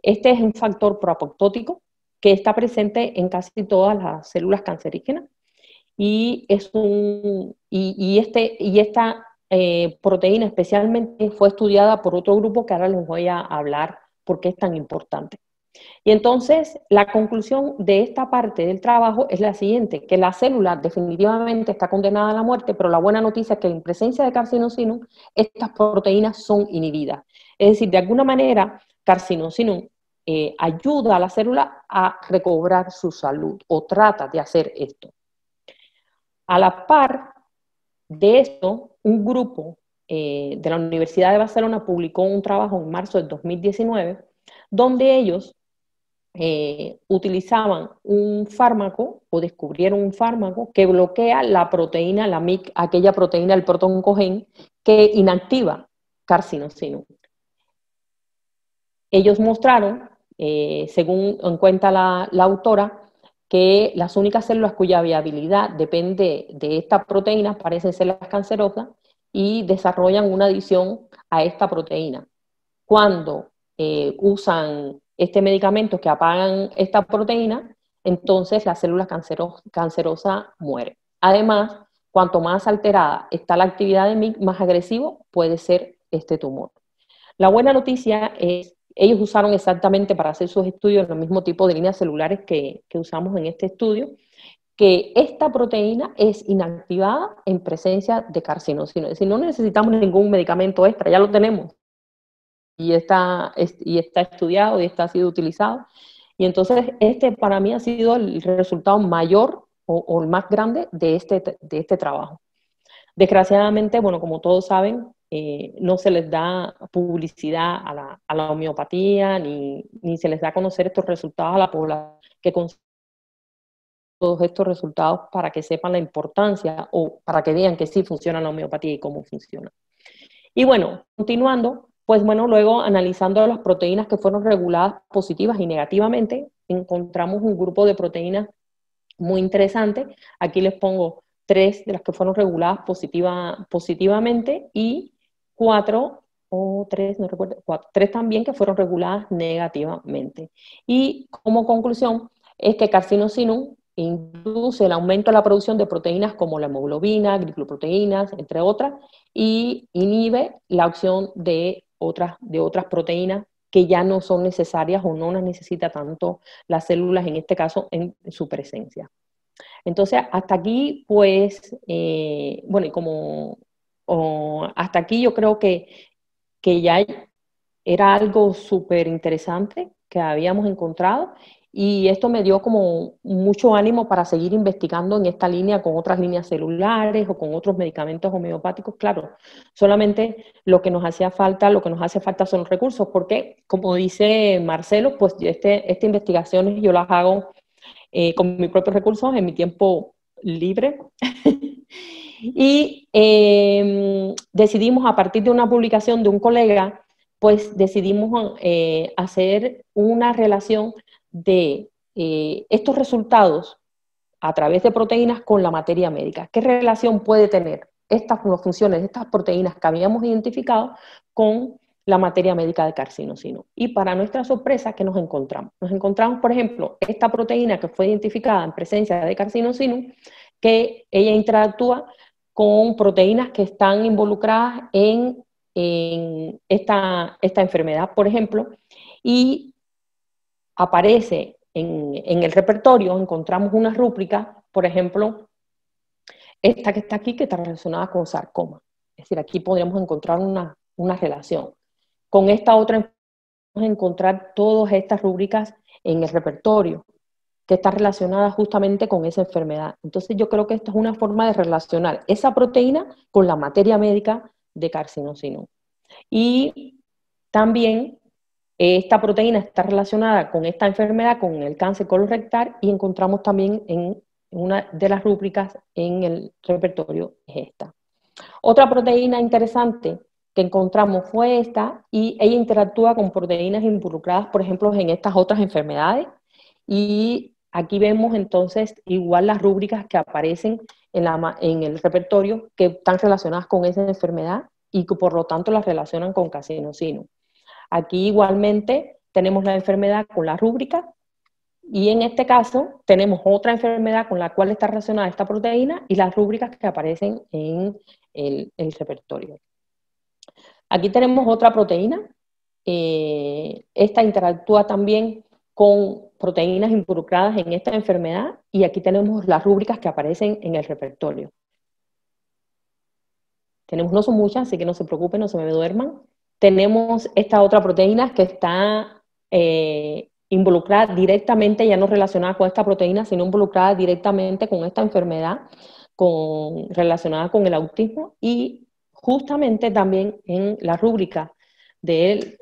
Este es un factor proapoptótico que está presente en casi todas las células cancerígenas. Y esta proteína especialmente fue estudiada por otro grupo que ahora les voy a hablar por qué es tan importante. Y entonces la conclusión de esta parte del trabajo es la siguiente, que la célula definitivamente está condenada a la muerte, pero la buena noticia es que en presencia de carcinocino estas proteínas son inhibidas. Es decir, de alguna manera carcinocino ayuda a la célula a recobrar su salud o trata de hacer esto. A la par, De esto, un grupo de la Universidad de Barcelona publicó un trabajo en marzo del 2019, donde ellos utilizaban un fármaco o descubrieron un fármaco que bloquea la proteína, la MYC, aquella proteína del protoncogen que inactiva carcinosino. Ellos mostraron, según cuenta la autora, que las únicas células cuya viabilidad depende de esta proteína parecen ser las cancerosas y desarrollan una adicción a esta proteína. Cuando usan este medicamento que apagan esta proteína, entonces la célula cancerosa muere. Además, cuanto más alterada está la actividad de MYC, más agresivo puede ser este tumor. La buena noticia es, ellos usaron exactamente para hacer sus estudios el mismo tipo de líneas celulares que usamos en este estudio, que esta proteína es inactivada en presencia de carcinosino. Es decir, no necesitamos ningún medicamento extra, ya lo tenemos. Y está estudiado y está sido utilizado. Y entonces este para mí ha sido el resultado mayor o el más grande de este trabajo. Desgraciadamente, bueno, como todos saben, no se les da publicidad a la homeopatía, ni se les da a conocer estos resultados a la población que consigue todos estos resultados para que sepan la importancia o para que vean que sí funciona la homeopatía y cómo funciona. Y bueno, continuando, pues bueno, luego analizando las proteínas que fueron reguladas positivas y negativamente, encontramos un grupo de proteínas muy interesante. Aquí les pongo 3 de las que fueron reguladas positivamente y 4 o 3, no recuerdo, 3 también que fueron reguladas negativamente. Y como conclusión es que carcinosinum induce el aumento de la producción de proteínas como la hemoglobina, glicoproteínas, entre otras, y inhibe la acción de otras proteínas que ya no son necesarias o no las necesita tanto las células, en este caso, en su presencia. Entonces, hasta aquí, pues, bueno, hasta aquí yo creo que ya era algo súper interesante que habíamos encontrado y esto me dio como mucho ánimo para seguir investigando en esta línea con otras líneas celulares o con otros medicamentos homeopáticos. Claro, solamente lo que nos hace falta son los recursos, porque como dice Marcelo, pues estas investigaciones yo las hago con mis propios recursos en mi tiempo libre. Y decidimos, a partir de una publicación de un colega, pues decidimos hacer una relación de estos resultados a través de proteínas con la materia médica. ¿Qué relación puede tener estas funciones de estas proteínas que habíamos identificado con la materia médica de carcinosino? Y para nuestra sorpresa, ¿qué nos encontramos? Nos encontramos, por ejemplo, esta proteína que fue identificada en presencia de carcinosino, que ella interactúa con proteínas que están involucradas en esta enfermedad, por ejemplo, y aparece en el repertorio, encontramos una rúbrica, por ejemplo, esta que está aquí, que está relacionada con sarcoma. Es decir, aquí podríamos encontrar una relación. Con esta otra vamos a encontrar todas estas rúbricas en el repertorio, que está relacionada justamente con esa enfermedad. Entonces yo creo que esto es una forma de relacionar esa proteína con la materia médica de carcinosino. Y también esta proteína está relacionada con esta enfermedad, con el cáncer colorectal, y encontramos también en una de las rúbricas en el repertorio es esta. Otra proteína interesante que encontramos fue esta, y ella interactúa con proteínas involucradas, por ejemplo, en estas otras enfermedades, y aquí vemos entonces igual las rúbricas que aparecen en el repertorio que están relacionadas con esa enfermedad y que por lo tanto las relacionan con carcinosino. Aquí igualmente tenemos la enfermedad con la rúbrica y en este caso tenemos otra enfermedad con la cual está relacionada esta proteína y las rúbricas que aparecen en el repertorio. Aquí tenemos otra proteína. Esta interactúa también con proteínas involucradas en esta enfermedad y aquí tenemos las rúbricas que aparecen en el repertorio. No son muchas, así que no se preocupen, no se me duerman. Tenemos esta otra proteína que está involucrada directamente, ya no relacionada con esta proteína, sino involucrada directamente con esta enfermedad, relacionada con el autismo, y justamente también en la rúbrica del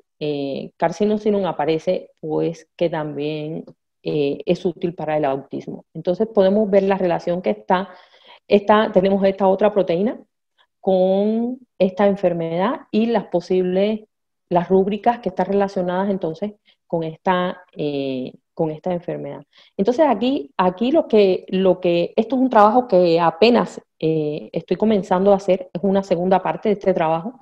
carcinosinum aparece pues que también es útil para el autismo. Entonces podemos ver la relación que tenemos esta otra proteína con esta enfermedad y las rúbricas que están relacionadas entonces con esta enfermedad. Entonces aquí esto es un trabajo que apenas estoy comenzando a hacer, es una segunda parte de este trabajo,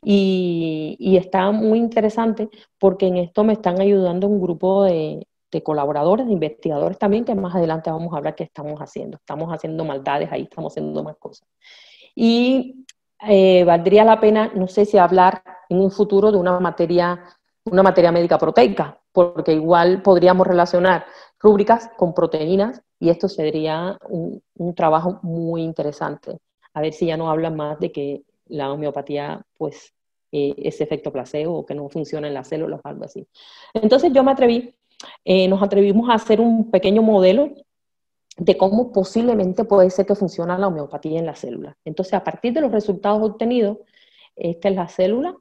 y está muy interesante porque en esto me están ayudando un grupo de colaboradores, de investigadores también, que más adelante vamos a hablar qué estamos haciendo. Estamos haciendo maldades ahí, estamos haciendo más cosas. Y valdría la pena, no sé si hablar en un futuro de una materia médica proteica, porque igual podríamos relacionar rúbricas con proteínas y esto sería un trabajo muy interesante. A ver si ya no hablan más de que la homeopatía, pues, es efecto placebo o que no funciona en las células o algo así. Entonces nos atrevimos a hacer un pequeño modelo de cómo posiblemente puede ser que funcione la homeopatía en la célula. Entonces, a partir de los resultados obtenidos, esta es la célula,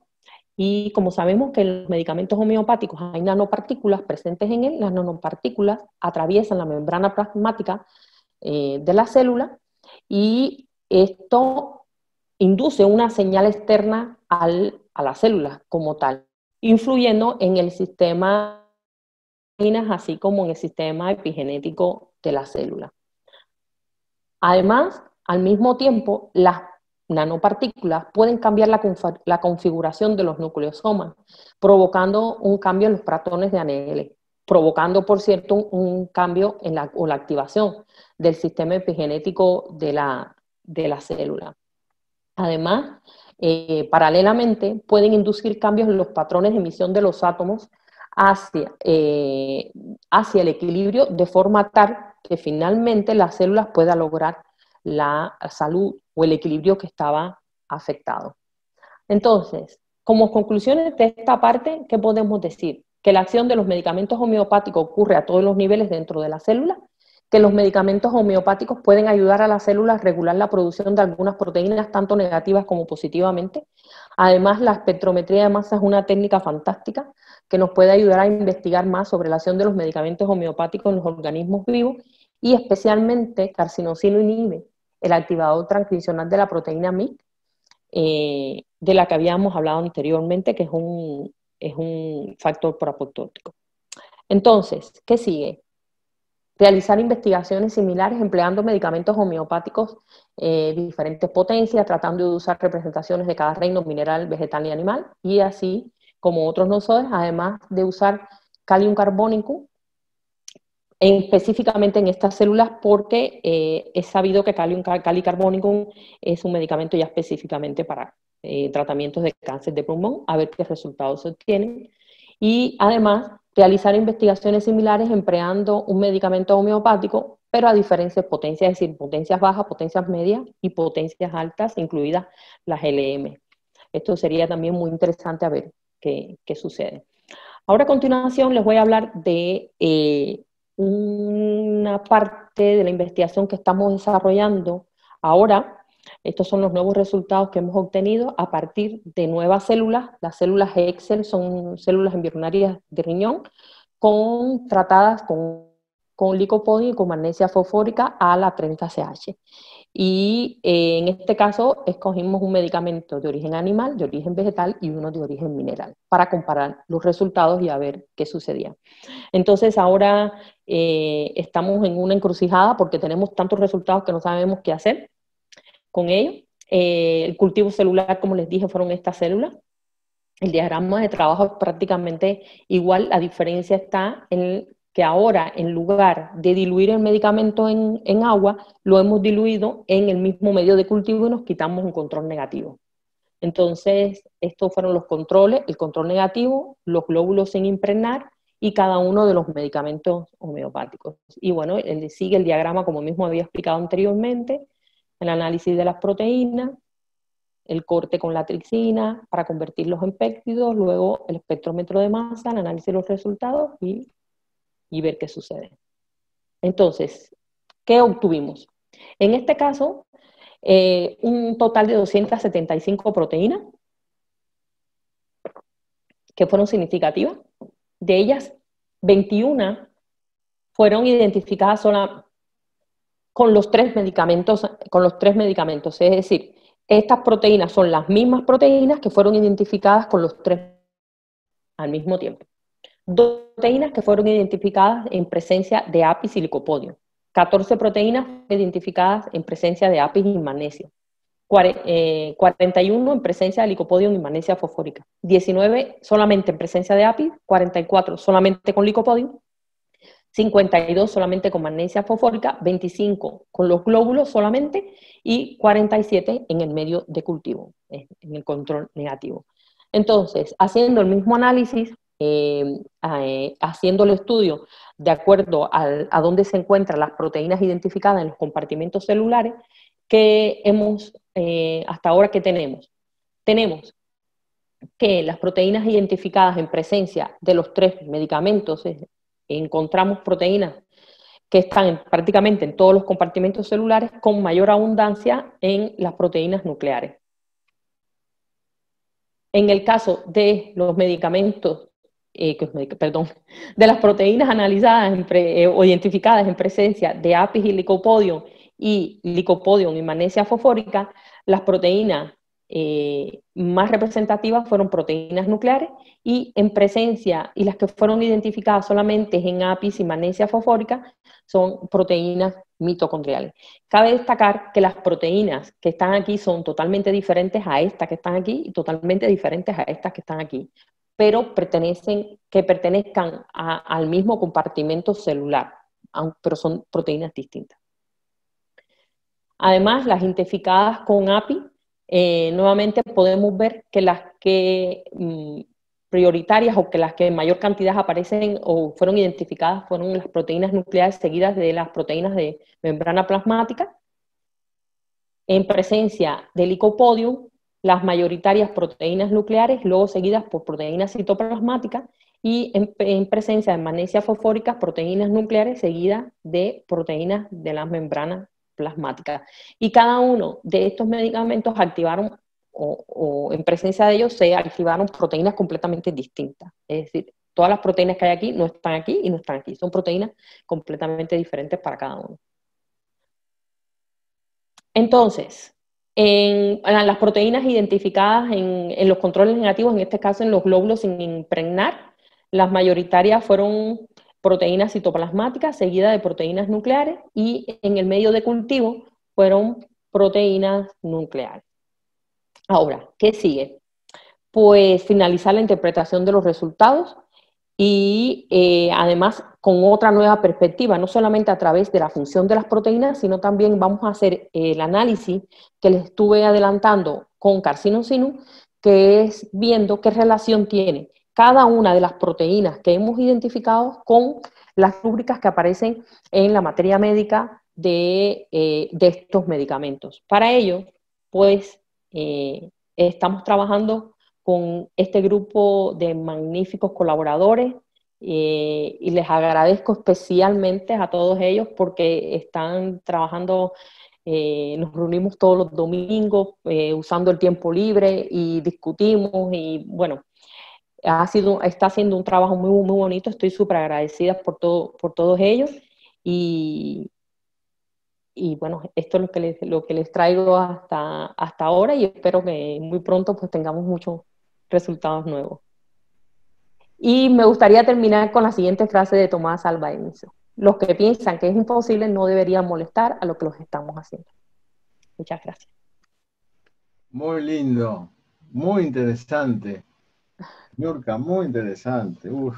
y como sabemos que en los medicamentos homeopáticos hay nanopartículas presentes en él, las nanopartículas atraviesan la membrana plasmática de la célula, y esto induce una señal externa a la célula como tal, influyendo en el sistema, así como en el sistema epigenético de la célula. Además, al mismo tiempo, las nanopartículas pueden cambiar la configuración de los nucleosomas, provocando un cambio en los protones de ANL, provocando, por cierto, un cambio en la activación del sistema epigenético de la célula. Además, paralelamente, pueden inducir cambios en los patrones de emisión de los átomos hacia el equilibrio, de forma tal que finalmente las células puedan lograr la salud o el equilibrio que estaba afectado. Entonces, como conclusiones de esta parte, ¿qué podemos decir? Que la acción de los medicamentos homeopáticos ocurre a todos los niveles dentro de la célula, que los medicamentos homeopáticos pueden ayudar a las células a regular la producción de algunas proteínas, tanto negativas como positivamente. Además, la espectrometría de masa es una técnica fantástica que nos puede ayudar a investigar más sobre la acción de los medicamentos homeopáticos en los organismos vivos, y especialmente carcinosino inhibe el activador transcripcional de la proteína MYC, de la que habíamos hablado anteriormente, que es un factor proapoptótico. Entonces, ¿qué sigue? Realizar investigaciones similares empleando medicamentos homeopáticos de diferentes potencias, tratando de usar representaciones de cada reino mineral, vegetal y animal, y así como otros nosotros, además de usar Kalium carbonicum, específicamente en estas células, porque es sabido que Kalium carbonicum es un medicamento ya específicamente para tratamientos de cáncer de pulmón, a ver qué resultados se obtienen. Y además, realizar investigaciones similares empleando un medicamento homeopático, pero a diferentes potencias, es decir, potencias bajas, potencias medias y potencias altas, incluidas las LM. Esto sería también muy interesante a ver qué sucede. Ahora a continuación les voy a hablar de una parte de la investigación que estamos desarrollando ahora. Estos son los nuevos resultados que hemos obtenido a partir de nuevas células. Las células Excel son células embrionarias de riñón tratadas con licopodio y con magnesia fosfórica a la 30CH. Y en este caso escogimos un medicamento de origen animal, de origen vegetal y uno de origen mineral para comparar los resultados y a ver qué sucedía. Entonces ahora estamos en una encrucijada porque tenemos tantos resultados que no sabemos qué hacer con ellos. El cultivo celular, como les dije, fueron estas células. El diagrama de trabajo es prácticamente igual, la diferencia está en que ahora, en lugar de diluir el medicamento en agua, lo hemos diluido en el mismo medio de cultivo y nos quitamos un control negativo. Entonces, estos fueron los controles, el control negativo, los glóbulos sin impregnar y cada uno de los medicamentos homeopáticos. Y bueno, sigue el diagrama como mismo había explicado anteriormente, el análisis de las proteínas, el corte con la trixina para convertirlos en péptidos, luego el espectrómetro de masa, el análisis de los resultados y ver qué sucede. Entonces, ¿qué obtuvimos? En este caso, un total de 275 proteínas que fueron significativas. De ellas, 21 fueron identificadas sola con los tres medicamentos, es decir, estas proteínas son las mismas proteínas que fueron identificadas con los tres al mismo tiempo. 2 proteínas que fueron identificadas en presencia de apis y licopodio. 14 proteínas identificadas en presencia de apis y magnesio. 41 en presencia de licopodio y magnesia fosfórica. 19 solamente en presencia de apis, 44 solamente con licopodio, 52 solamente con magnesia fosfórica, 25 con los glóbulos solamente y 47 en el medio de cultivo, en el control negativo. Entonces, haciendo el mismo análisis, haciendo el estudio de acuerdo a dónde se encuentran las proteínas identificadas en los compartimentos celulares, que hemos, hasta ahora, ¿qué tenemos? Tenemos que las proteínas identificadas en presencia de los tres medicamentos, encontramos proteínas que están prácticamente en todos los compartimentos celulares con mayor abundancia en las proteínas nucleares. En el caso de los medicamentos, de las proteínas analizadas o identificadas en presencia de apis y licopodium y magnesia fosfórica, las proteínas más representativas fueron proteínas nucleares y en presencia, y las que fueron identificadas solamente en apis y magnesia fosfórica son proteínas mitocondriales. Cabe destacar que las proteínas que están aquí son totalmente diferentes a estas que están aquí y totalmente diferentes a estas que están aquí, pero pertenezcan al mismo compartimento celular, pero son proteínas distintas. Además, las identificadas con API, nuevamente podemos ver que las que prioritarias o que las que en mayor cantidad aparecen o fueron identificadas fueron las proteínas nucleares seguidas de las proteínas de membrana plasmática. En presencia del licopodium, las mayoritarias proteínas nucleares, luego seguidas por proteínas citoplasmáticas, y en presencia de magnesia fosfórica, proteínas nucleares seguidas de proteínas de las membranas plasmáticas. Y cada uno de estos medicamentos activaron, o en presencia de ellos se activaron proteínas completamente distintas. Es decir, todas las proteínas que hay aquí no están aquí y no están aquí. Son proteínas completamente diferentes para cada uno. Entonces, en las proteínas identificadas en los controles negativos, en este caso en los glóbulos sin impregnar, las mayoritarias fueron proteínas citoplasmáticas seguidas de proteínas nucleares, y en el medio de cultivo fueron proteínas nucleares. Ahora, ¿qué sigue? Pues finalizar la interpretación de los resultados y además con otra nueva perspectiva, no solamente a través de la función de las proteínas, sino también vamos a hacer el análisis que les estuve adelantando con Carcinosinum, que es viendo qué relación tiene cada una de las proteínas que hemos identificado con las rúbricas que aparecen en la materia médica de estos medicamentos. Para ello, pues, estamos trabajando con este grupo de magníficos colaboradores y les agradezco especialmente a todos ellos porque están trabajando, nos reunimos todos los domingos usando el tiempo libre y discutimos y bueno, está haciendo un trabajo muy, muy bonito. Estoy súper agradecida por todos ellos y bueno, esto es lo que les traigo hasta ahora y espero que muy pronto pues tengamos muchos resultados nuevos. Y me gustaría terminar con la siguiente frase de Tomás Alva Edison: los que piensan que es imposible no deberían molestar a lo que los estamos haciendo. Muchas gracias. Muy lindo, muy interesante. Nurka, muy interesante. Uf.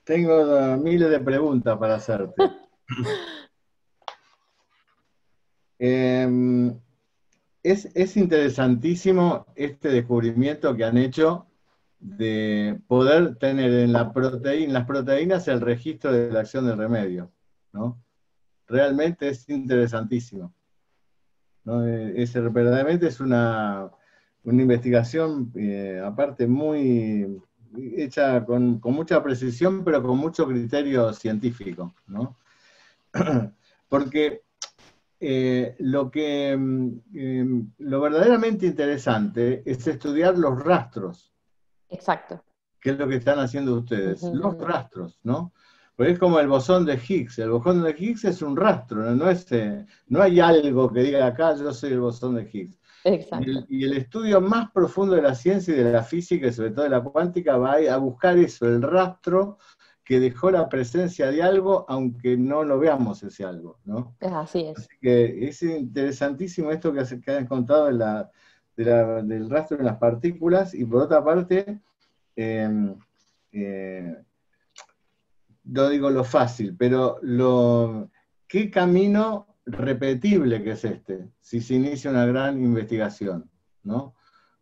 Tengo miles de preguntas para hacerte. Es interesantísimo este descubrimiento que han hecho de poder tener en las proteínas el registro de la acción del remedio, ¿no? Realmente es interesantísimo, ¿no? Verdaderamente es una investigación, aparte, muy hecha con mucha precisión, pero con mucho criterio científico, ¿no? Porque lo verdaderamente interesante es estudiar los rastros, Exacto. que es lo que están haciendo ustedes, los Ujú. rastros, ¿no? Porque es como el bosón de Higgs. El bosón de Higgs es un rastro, ¿no? No hay algo que diga acá, yo soy el bosón de Higgs. Exacto. Y el estudio más profundo de la ciencia y de la física, y sobre todo de la cuántica, va a buscar eso, el rastro que dejó la presencia de algo, aunque no lo veamos ese algo, ¿no? Así es. Así que es interesantísimo esto que has contado del rastro en las partículas, y por otra parte, eh, eh, no digo lo fácil, pero qué camino repetible que es este, si se inicia una gran investigación, ¿no?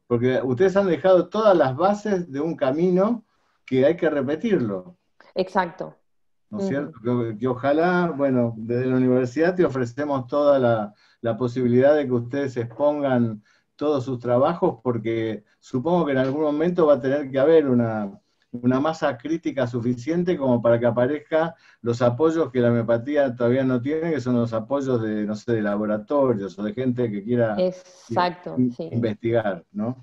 Porque ustedes han dejado todas las bases de un camino que hay que repetirlo, Exacto. ¿no es Ujú. cierto? Que ojalá, bueno, desde la universidad te ofrecemos toda la posibilidad de que ustedes expongan todos sus trabajos, porque supongo que en algún momento va a tener que haber una masa crítica suficiente como para que aparezcan los apoyos que la homeopatía todavía no tiene, que son los apoyos de, no sé, de laboratorios o de gente que quiera Exacto, sí. investigar, ¿no?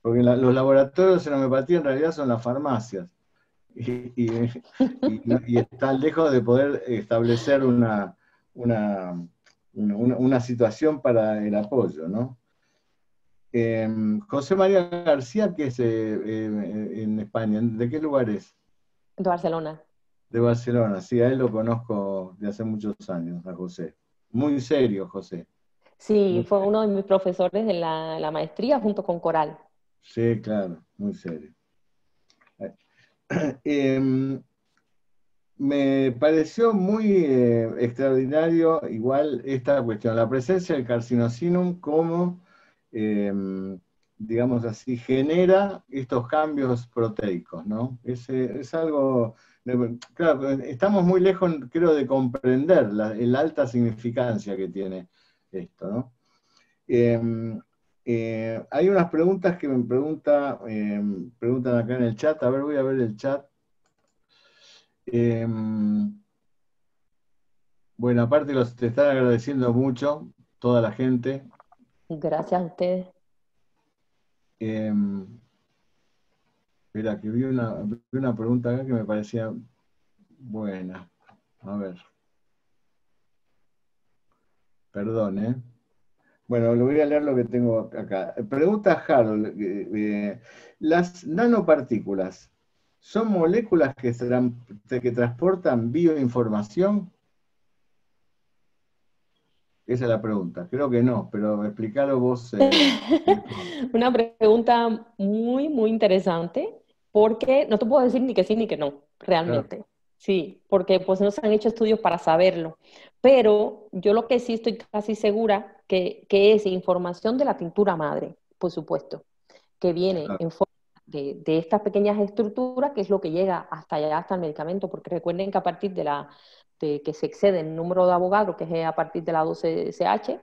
Porque los laboratorios en homeopatía en realidad son las farmacias. Y están lejos de poder establecer una, una situación para el apoyo, ¿no? José María García, que es en España, ¿de qué lugar es? De Barcelona. De Barcelona, sí, a él lo conozco de hace muchos años, a José. Muy serio, José. Sí, Muy fue serio. uno de mis profesores de la maestría junto con Coral. Sí, claro, muy serio. Eh, Me pareció muy extraordinario igual esta cuestión, la presencia del carcinosinum como, eh, digamos así, genera estos cambios proteicos, ¿no? Es algo, claro, estamos muy lejos, creo, de comprender la alta significancia que tiene esto, ¿no? Eh, Hay unas preguntas que preguntan acá en el chat, a ver, voy a ver el chat. Eh, Bueno, aparte te están agradeciendo mucho toda la gente. Gracias a ustedes. Eh, Espera, que vi una pregunta acá que me parecía buena. A ver, perdón, ¿eh? Bueno, lo voy a leer lo que tengo acá. Pregunta Harold, ¿las nanopartículas son moléculas que transportan bioinformación? Esa es la pregunta. Creo que no, pero explícalo vos mejor. Una pregunta muy, muy interesante, porque no te puedo decir ni que sí ni que no, Claro, realmente. Sí, porque pues no se han hecho estudios para saberlo. Pero yo lo que sí estoy casi segura que es información de la tintura madre, por supuesto, que viene claro, en forma de estas pequeñas estructuras, que es lo que llega hasta allá, hasta el medicamento, porque recuerden que a partir de que se excede el número de Avogadro, que es a partir de la 12CH,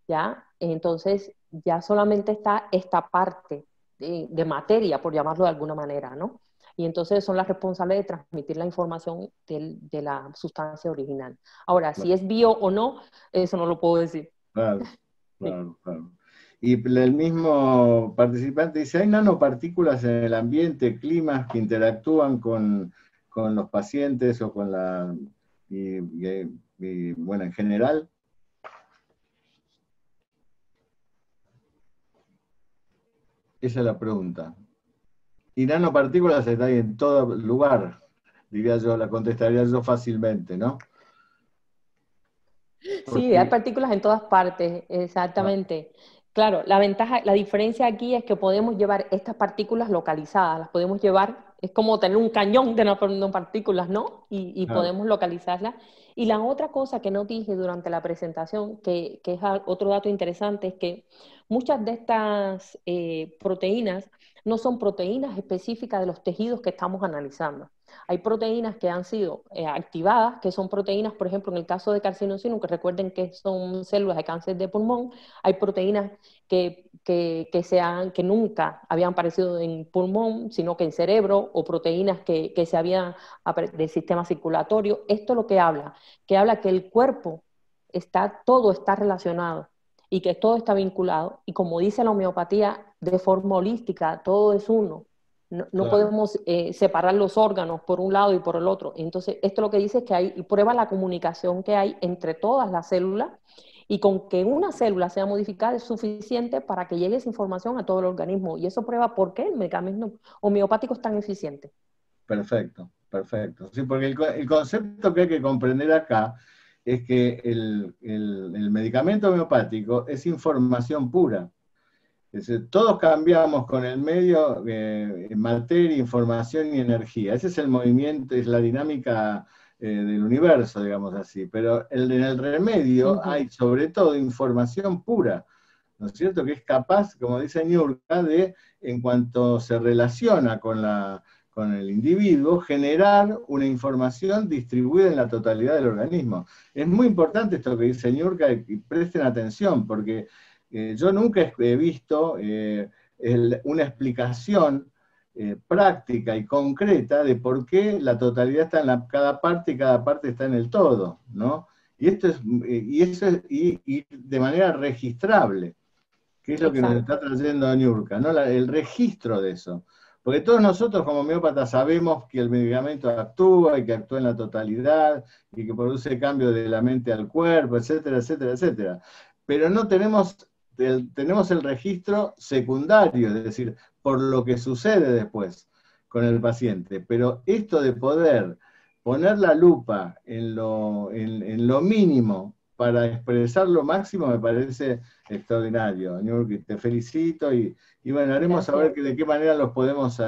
¿ya? Entonces ya solamente está esta parte de materia, por llamarlo de alguna manera, ¿no? Y entonces son las responsables de transmitir la información de la sustancia original. Ahora, si claro. es bio o no, eso no lo puedo decir. Claro, Sí. claro, claro. Y el mismo participante dice, ¿hay nanopartículas en el ambiente, climas que interactúan con los pacientes o con la... bueno, en general? Esa es la pregunta. Y nanopartículas está ahí en todo lugar, diría yo, la contestaría yo fácilmente, ¿no? Sí, hay Porque, partículas en todas partes, ah, exactamente. Claro, la ventaja, la diferencia aquí es que podemos llevar estas partículas localizadas, las podemos llevar, es como tener un cañón de nanopartículas, ¿no? Y claro, podemos localizarlas. Y la otra cosa que no dije durante la presentación, que es otro dato interesante, es que muchas de estas proteínas no son proteínas específicas de los tejidos que estamos analizando. Hay proteínas que han sido activadas, que son proteínas, por ejemplo, en el caso de carcinosino, que recuerden que son células de cáncer de pulmón, hay proteínas que nunca habían aparecido en pulmón, sino que en cerebro, o proteínas que se habían del sistema circulatorio. Esto es lo que habla que el cuerpo todo está relacionado y que todo está vinculado. Y como dice la homeopatía, de forma holística, todo es uno. No Claro. podemos separar los órganos por un lado y por el otro. Entonces, esto lo que dice es que hay, y prueba la comunicación que hay entre todas las células, y con que una célula sea modificada es suficiente para que llegue esa información a todo el organismo. Y eso prueba por qué el medicamento homeopático es tan eficiente. Perfecto, perfecto. Sí, porque el concepto que hay que comprender acá es que el medicamento homeopático es información pura. Es decir, todos cambiamos con el medio materia, información y energía. Ese es el movimiento, es la dinámica del universo, digamos así. Pero en el remedio hay sobre todo información pura, ¿no es cierto? Que es capaz, como dice Niurka, de, en cuanto se relaciona con el individuo, generar una información distribuida en la totalidad del organismo. Es muy importante esto que dice Niurka, y presten atención, porque yo nunca he visto una explicación práctica y concreta de por qué la totalidad está en cada parte y cada parte está en el todo, ¿no? Y esto es, y de manera registrable, que es lo que nos está trayendo Niurka, ¿no? El registro de eso. Porque todos nosotros como homeópatas sabemos que el medicamento actúa y que actúa en la totalidad y que produce cambio de la mente al cuerpo, etcétera, etcétera, etcétera. Pero no tenemos el registro secundario, es decir, por lo que sucede después con el paciente. Pero esto de poder poner la lupa en lo mínimo para expresar lo máximo me parece extraordinario. Niurka, te felicito y bueno, haremos saber de qué manera los podemos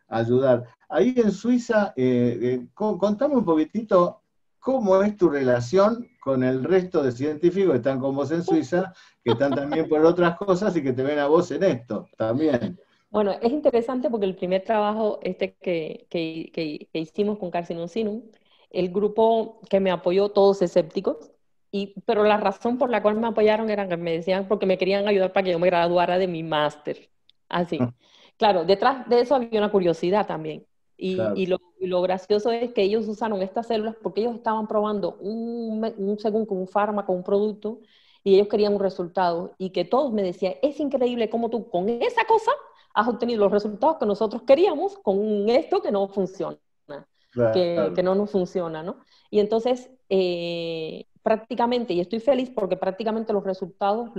ayudar. Ahí en Suiza, contame un poquitito cómo es tu relación con el resto de científicos que están con vos en Suiza, que están también por otras cosas y que te ven a vos en esto también. Bueno, es interesante porque el primer trabajo que hicimos con Carcinum Sinum, el grupo que me apoyó, todos escépticos, pero la razón por la cual me apoyaron era que me decían porque me querían ayudar para que yo me graduara de mi máster. Así. Claro, detrás de eso había una curiosidad también. Claro. Y lo gracioso es que ellos usaron estas células porque ellos estaban probando según un fármaco, un producto, y ellos querían un resultado. Y que todos me decían, es increíble cómo tú con esa cosa has obtenido los resultados que nosotros queríamos con esto que no funciona, Claro. que no nos funciona, ¿no? Y entonces, prácticamente, y estoy feliz porque prácticamente los resultados,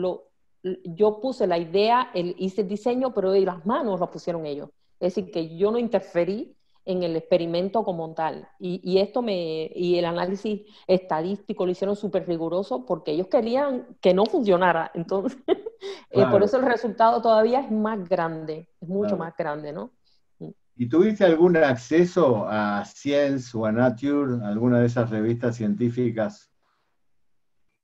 yo puse la idea, hice el diseño, pero las manos lo pusieron ellos. Es decir, que yo no interferí en el experimento como tal. Y el análisis estadístico lo hicieron súper riguroso porque ellos querían que no funcionara. Entonces, claro. por eso el resultado todavía es más grande, es mucho más grande, ¿no? ¿Y tuviste algún acceso a Science o a Nature, alguna de esas revistas científicas?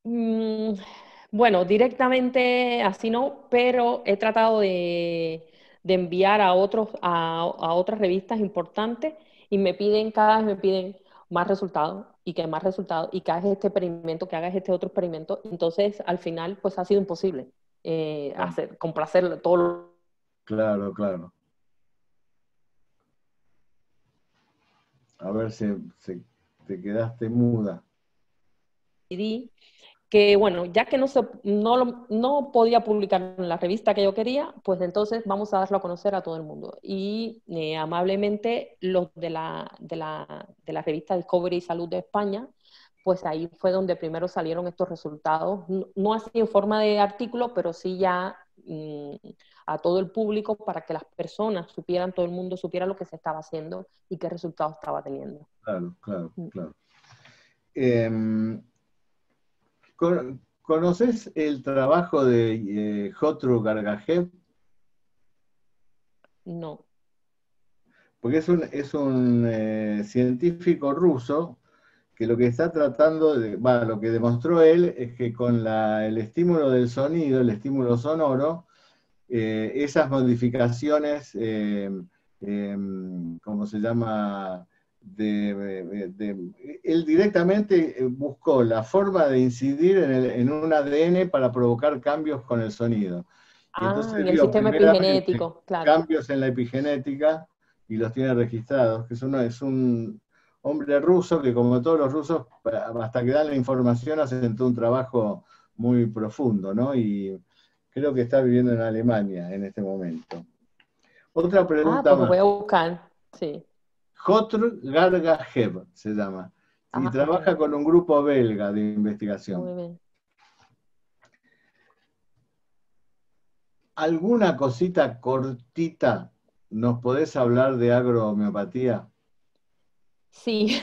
Bueno, directamente así no, pero he tratado de enviar a otras revistas importantes y cada vez me piden más resultados y más resultados y que hagas este experimento, que hagas este otro experimento. Entonces, al final, pues ha sido imposible complacer todo. Claro, claro. A ver si te quedaste muda. Que bueno, ya que no podía publicar en la revista que yo quería, pues entonces vamos a darlo a conocer a todo el mundo. Y amablemente los de la revista Discovery Salud de España, pues ahí fue donde primero salieron estos resultados, no así en forma de artículo, pero sí ya a todo el público para que las personas supieran, todo el mundo supiera lo que se estaba haciendo y qué resultados estaba teniendo. Claro, claro, claro. ¿Conoces el trabajo de Jotru Gargajev? No. Porque es un científico ruso que lo que está tratando, lo que demostró él es que con el estímulo del sonido, el estímulo sonoro, esas modificaciones, ¿cómo se llama? Él directamente buscó la forma de incidir en un ADN para provocar cambios con el sonido. Y entonces en el vio sistema epigenético, claro. cambios en la epigenética y los tiene registrados, que es un hombre ruso que, como todos los rusos, hasta que dan la información hacen todo un trabajo muy profundo, ¿no? Y creo que está viviendo en Alemania en este momento. Otra Ah, pregunta pues lo más. voy a buscar. Sí. Jotr Gargajev se llama, y Ah, ok. trabaja con un grupo belga de investigación. Muy bien. ¿Alguna cosita cortita nos podés hablar de agrohomeopatía? Sí.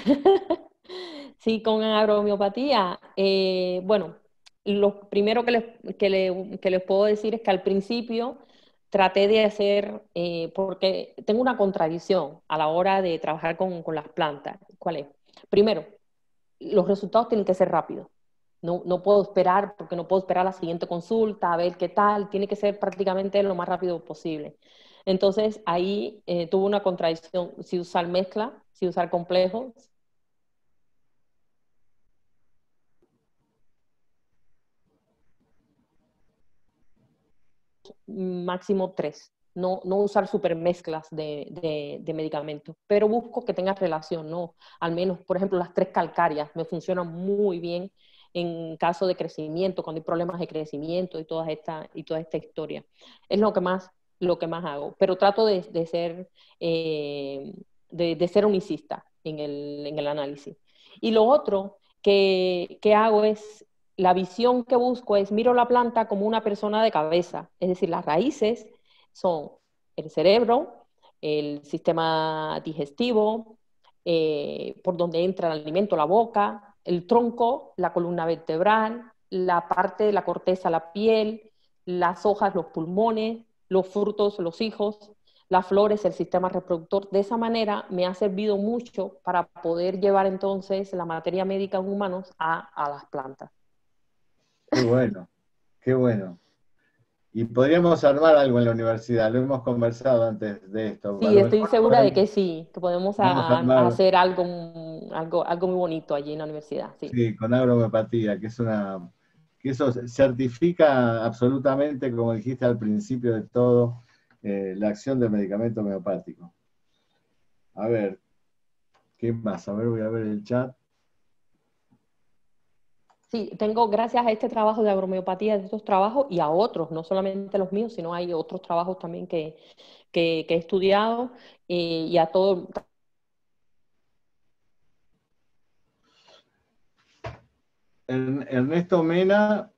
Sí, con agromiopatía. Bueno, lo primero que les puedo decir es que al principio traté de hacer, porque tengo una contradicción a la hora de trabajar con las plantas. ¿Cuál es? Primero, los resultados tienen que ser rápidos. No, no puedo esperar, porque no puedo esperar la siguiente consulta, a ver qué tal. Tiene que ser prácticamente lo más rápido posible. Entonces ahí tuve una contradicción, si usar mezcla, si usar complejo, máximo 3. No, no usar supermezclas de medicamentos, pero busco que tenga relación, ¿no? Al menos, por ejemplo, las 3 calcáreas me funcionan muy bien en caso de crecimiento, cuando hay problemas de crecimiento y toda esta historia. Es lo que más hago, pero trato de ser unicista en el análisis. Y lo otro que hago es la visión que busco es miro la planta como una persona de cabeza, es decir, las raíces son el cerebro, el sistema digestivo, por donde entra el alimento, la boca, el tronco, la columna vertebral, la parte de la corteza, la piel, las hojas, los pulmones, los frutos, los hijos, las flores, el sistema reproductor. De esa manera me ha servido mucho para poder llevar entonces la materia médica en humanos a las plantas. Qué bueno, qué bueno. Y podríamos armar algo en la universidad, lo hemos conversado antes de esto. A Sí, lo estoy mejor segura de que sí, que podemos podemos a armar, hacer algo muy bonito allí en la universidad, sí. sí, con agrohomeopatía, que eso certifica absolutamente, como dijiste al principio de todo, la acción del medicamento homeopático. A ver, ¿qué más? A ver, voy a ver el chat. Sí, tengo, gracias a este trabajo de agromiopatía, de estos trabajos y a otros, no solamente los míos, sino hay otros trabajos también que he estudiado y a todo, Ernesto Mena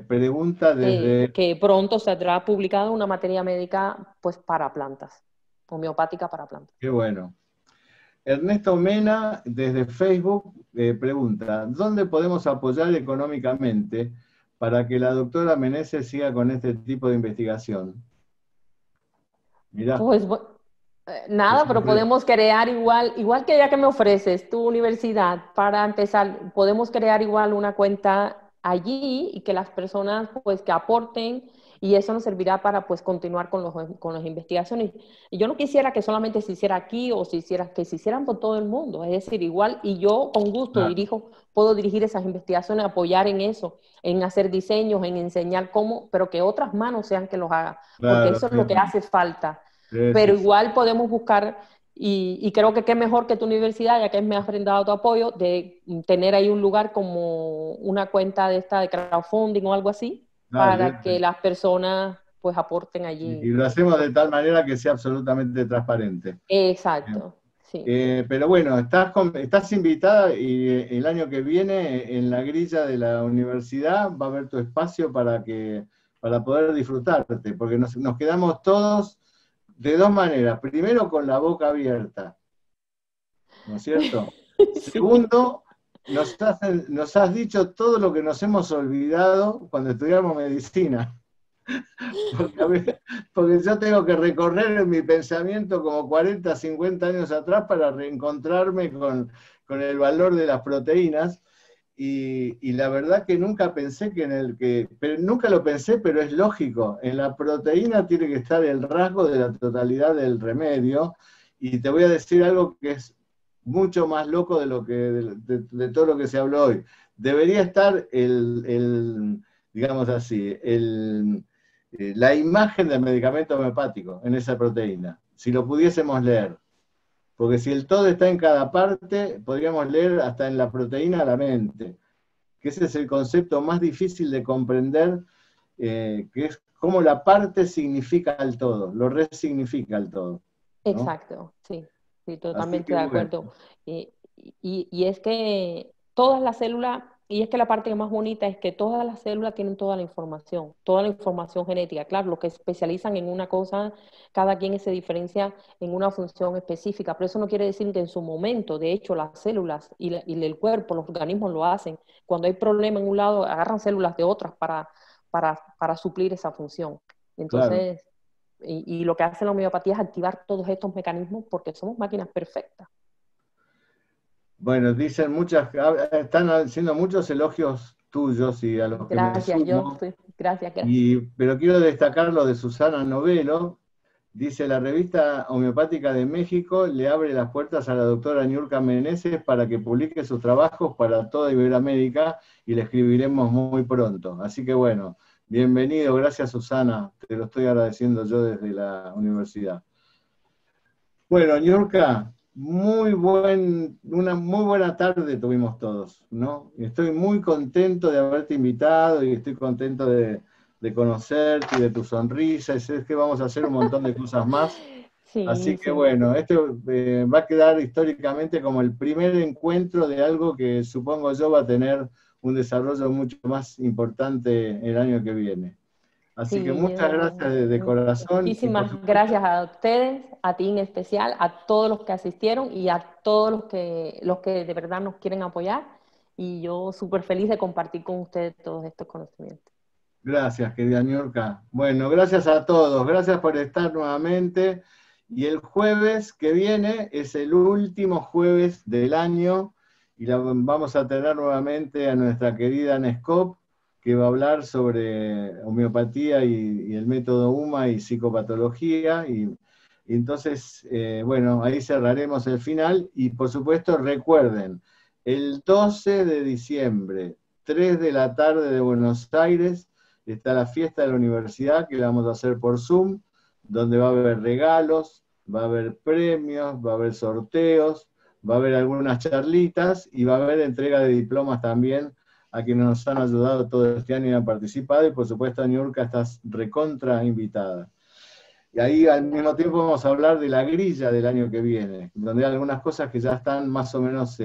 pregunta desde, que pronto saldrá publicada una materia médica pues para plantas, homeopática para plantas. qué bueno. Ernesto Mena desde Facebook pregunta, ¿dónde podemos apoyar económicamente para que la doctora Meneses siga con este tipo de investigación? Mirá, Pues nada, es pero un podemos crear igual que ya que me ofreces tu universidad, para empezar, podemos crear igual una cuenta allí y que las personas pues que aporten y eso nos servirá para pues continuar con las investigaciones. Y yo no quisiera que solamente se hiciera aquí o que se hicieran por todo el mundo, es decir, igual y yo con gusto claro, puedo dirigir esas investigaciones, apoyar en eso, en hacer diseños, en enseñar cómo, pero que otras manos sean que los hagan, porque claro, eso es lo que obviamente. hace falta, Sí, pero sí, sí. igual podemos buscar, y creo que qué mejor que tu universidad, ya que me has brindado tu apoyo, de tener ahí un lugar como una cuenta de esta de crowdfunding o algo así, Dale, para que las personas pues aporten allí. y lo hacemos de tal manera que sea absolutamente transparente. Exacto, sí. Pero bueno, estás invitada y el año que viene en la grilla de la universidad va a haber tu espacio para poder disfrutarte, porque nos quedamos todos de dos maneras. Primero, con la boca abierta, ¿no es cierto? Sí. Segundo, nos has dicho todo lo que nos hemos olvidado cuando estudiamos medicina. Porque yo tengo que recorrer en mi pensamiento como 40, 50 años atrás para reencontrarme con el valor de las proteínas. Y la verdad que nunca pensé pero nunca lo pensé, pero es lógico. En la proteína tiene que estar el rasgo de la totalidad del remedio. Y te voy a decir algo que es mucho más loco de todo lo que se habló hoy. Debería estar digamos así, la imagen del medicamento homeopático en esa proteína, si lo pudiésemos leer. Porque si el todo está en cada parte, podríamos leer hasta en la proteína la mente, que ese es el concepto más difícil de comprender, que es cómo la parte significa el todo, lo resignifica el todo, ¿no? Exacto, sí, sí, Así totalmente que de bueno, acuerdo. Y es que todas las células, y es que la parte más bonita es que todas las células tienen toda la información genética. Claro, los que se especializan en una cosa, cada quien se diferencia en una función específica, pero eso no quiere decir que en su momento, de hecho, las células y el cuerpo, los organismos lo hacen. Cuando hay problema en un lado, agarran células de otras para suplir esa función. claro. Entonces, y lo que hace la homeopatía es activar todos estos mecanismos porque somos máquinas perfectas. Bueno, dicen están haciendo muchos elogios tuyos y a los que me Gracias, sumo, gracias, gracias. pero quiero destacar lo de Susana Novelo. Dice, la revista Homeopática de México le abre las puertas a la doctora Niurka Meneses para que publique sus trabajos para toda Iberoamérica y le escribiremos muy pronto. Así que bueno, bienvenido, gracias Susana, te lo estoy agradeciendo yo desde la universidad. Bueno, Niurka, una muy buena tarde tuvimos todos, ¿no? Estoy muy contento de haberte invitado y estoy contento de conocerte y de tu sonrisa, y sé que vamos a hacer un montón de cosas más. Así Sí, que sí. bueno, esto va a quedar históricamente como el primer encuentro de algo que supongo yo va a tener un desarrollo mucho más importante el año que viene. Así que Sí, muchas gracias de corazón y por muchísimas supuesto, gracias a ustedes, a ti en especial, a todos los que asistieron y a todos los que de verdad nos quieren apoyar. Y yo súper feliz de compartir con ustedes todos estos conocimientos. gracias querida Niurka. Bueno, gracias a todos, gracias por estar nuevamente. Y el jueves que viene es el último jueves del año y vamos a tener nuevamente a nuestra querida Nescop, que va a hablar sobre homeopatía y el método UMA y psicopatología. Y entonces, bueno, ahí cerraremos el final. Y por supuesto, recuerden, el 12 de diciembre, 3 de la tarde de Buenos Aires, está la fiesta de la universidad, que la vamos a hacer por Zoom, donde va a haber regalos, va a haber premios, va a haber sorteos, va a haber algunas charlitas y va a haber entrega de diplomas también a quienes nos han ayudado todo este año y han participado, y por supuesto, Niurka, estás recontra invitada. Y ahí al mismo tiempo vamos a hablar de la grilla del año que viene, donde hay algunas cosas que ya están más o menos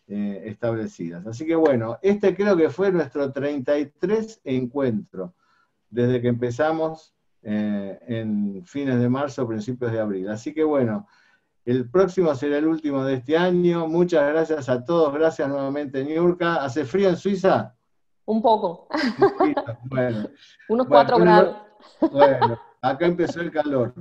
establecidas. Así que bueno, este creo que fue nuestro 33 encuentro, desde que empezamos en fines de marzo, principios de abril. Así que bueno, el próximo será el último de este año. Muchas gracias a todos. Gracias nuevamente, Niurka. ¿Hace frío en Suiza? Un poco, Un poquito. Bueno, unos bueno, 4 grados. bueno, acá empezó el calor.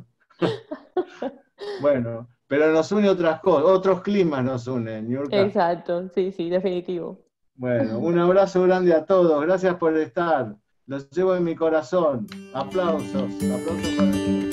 Bueno, pero nos une otras cosas, otros climas nos unen, Niurka. Exacto, sí, sí, definitivo. Bueno, un abrazo grande a todos. Gracias por estar. Los llevo en mi corazón. Aplausos, aplausos para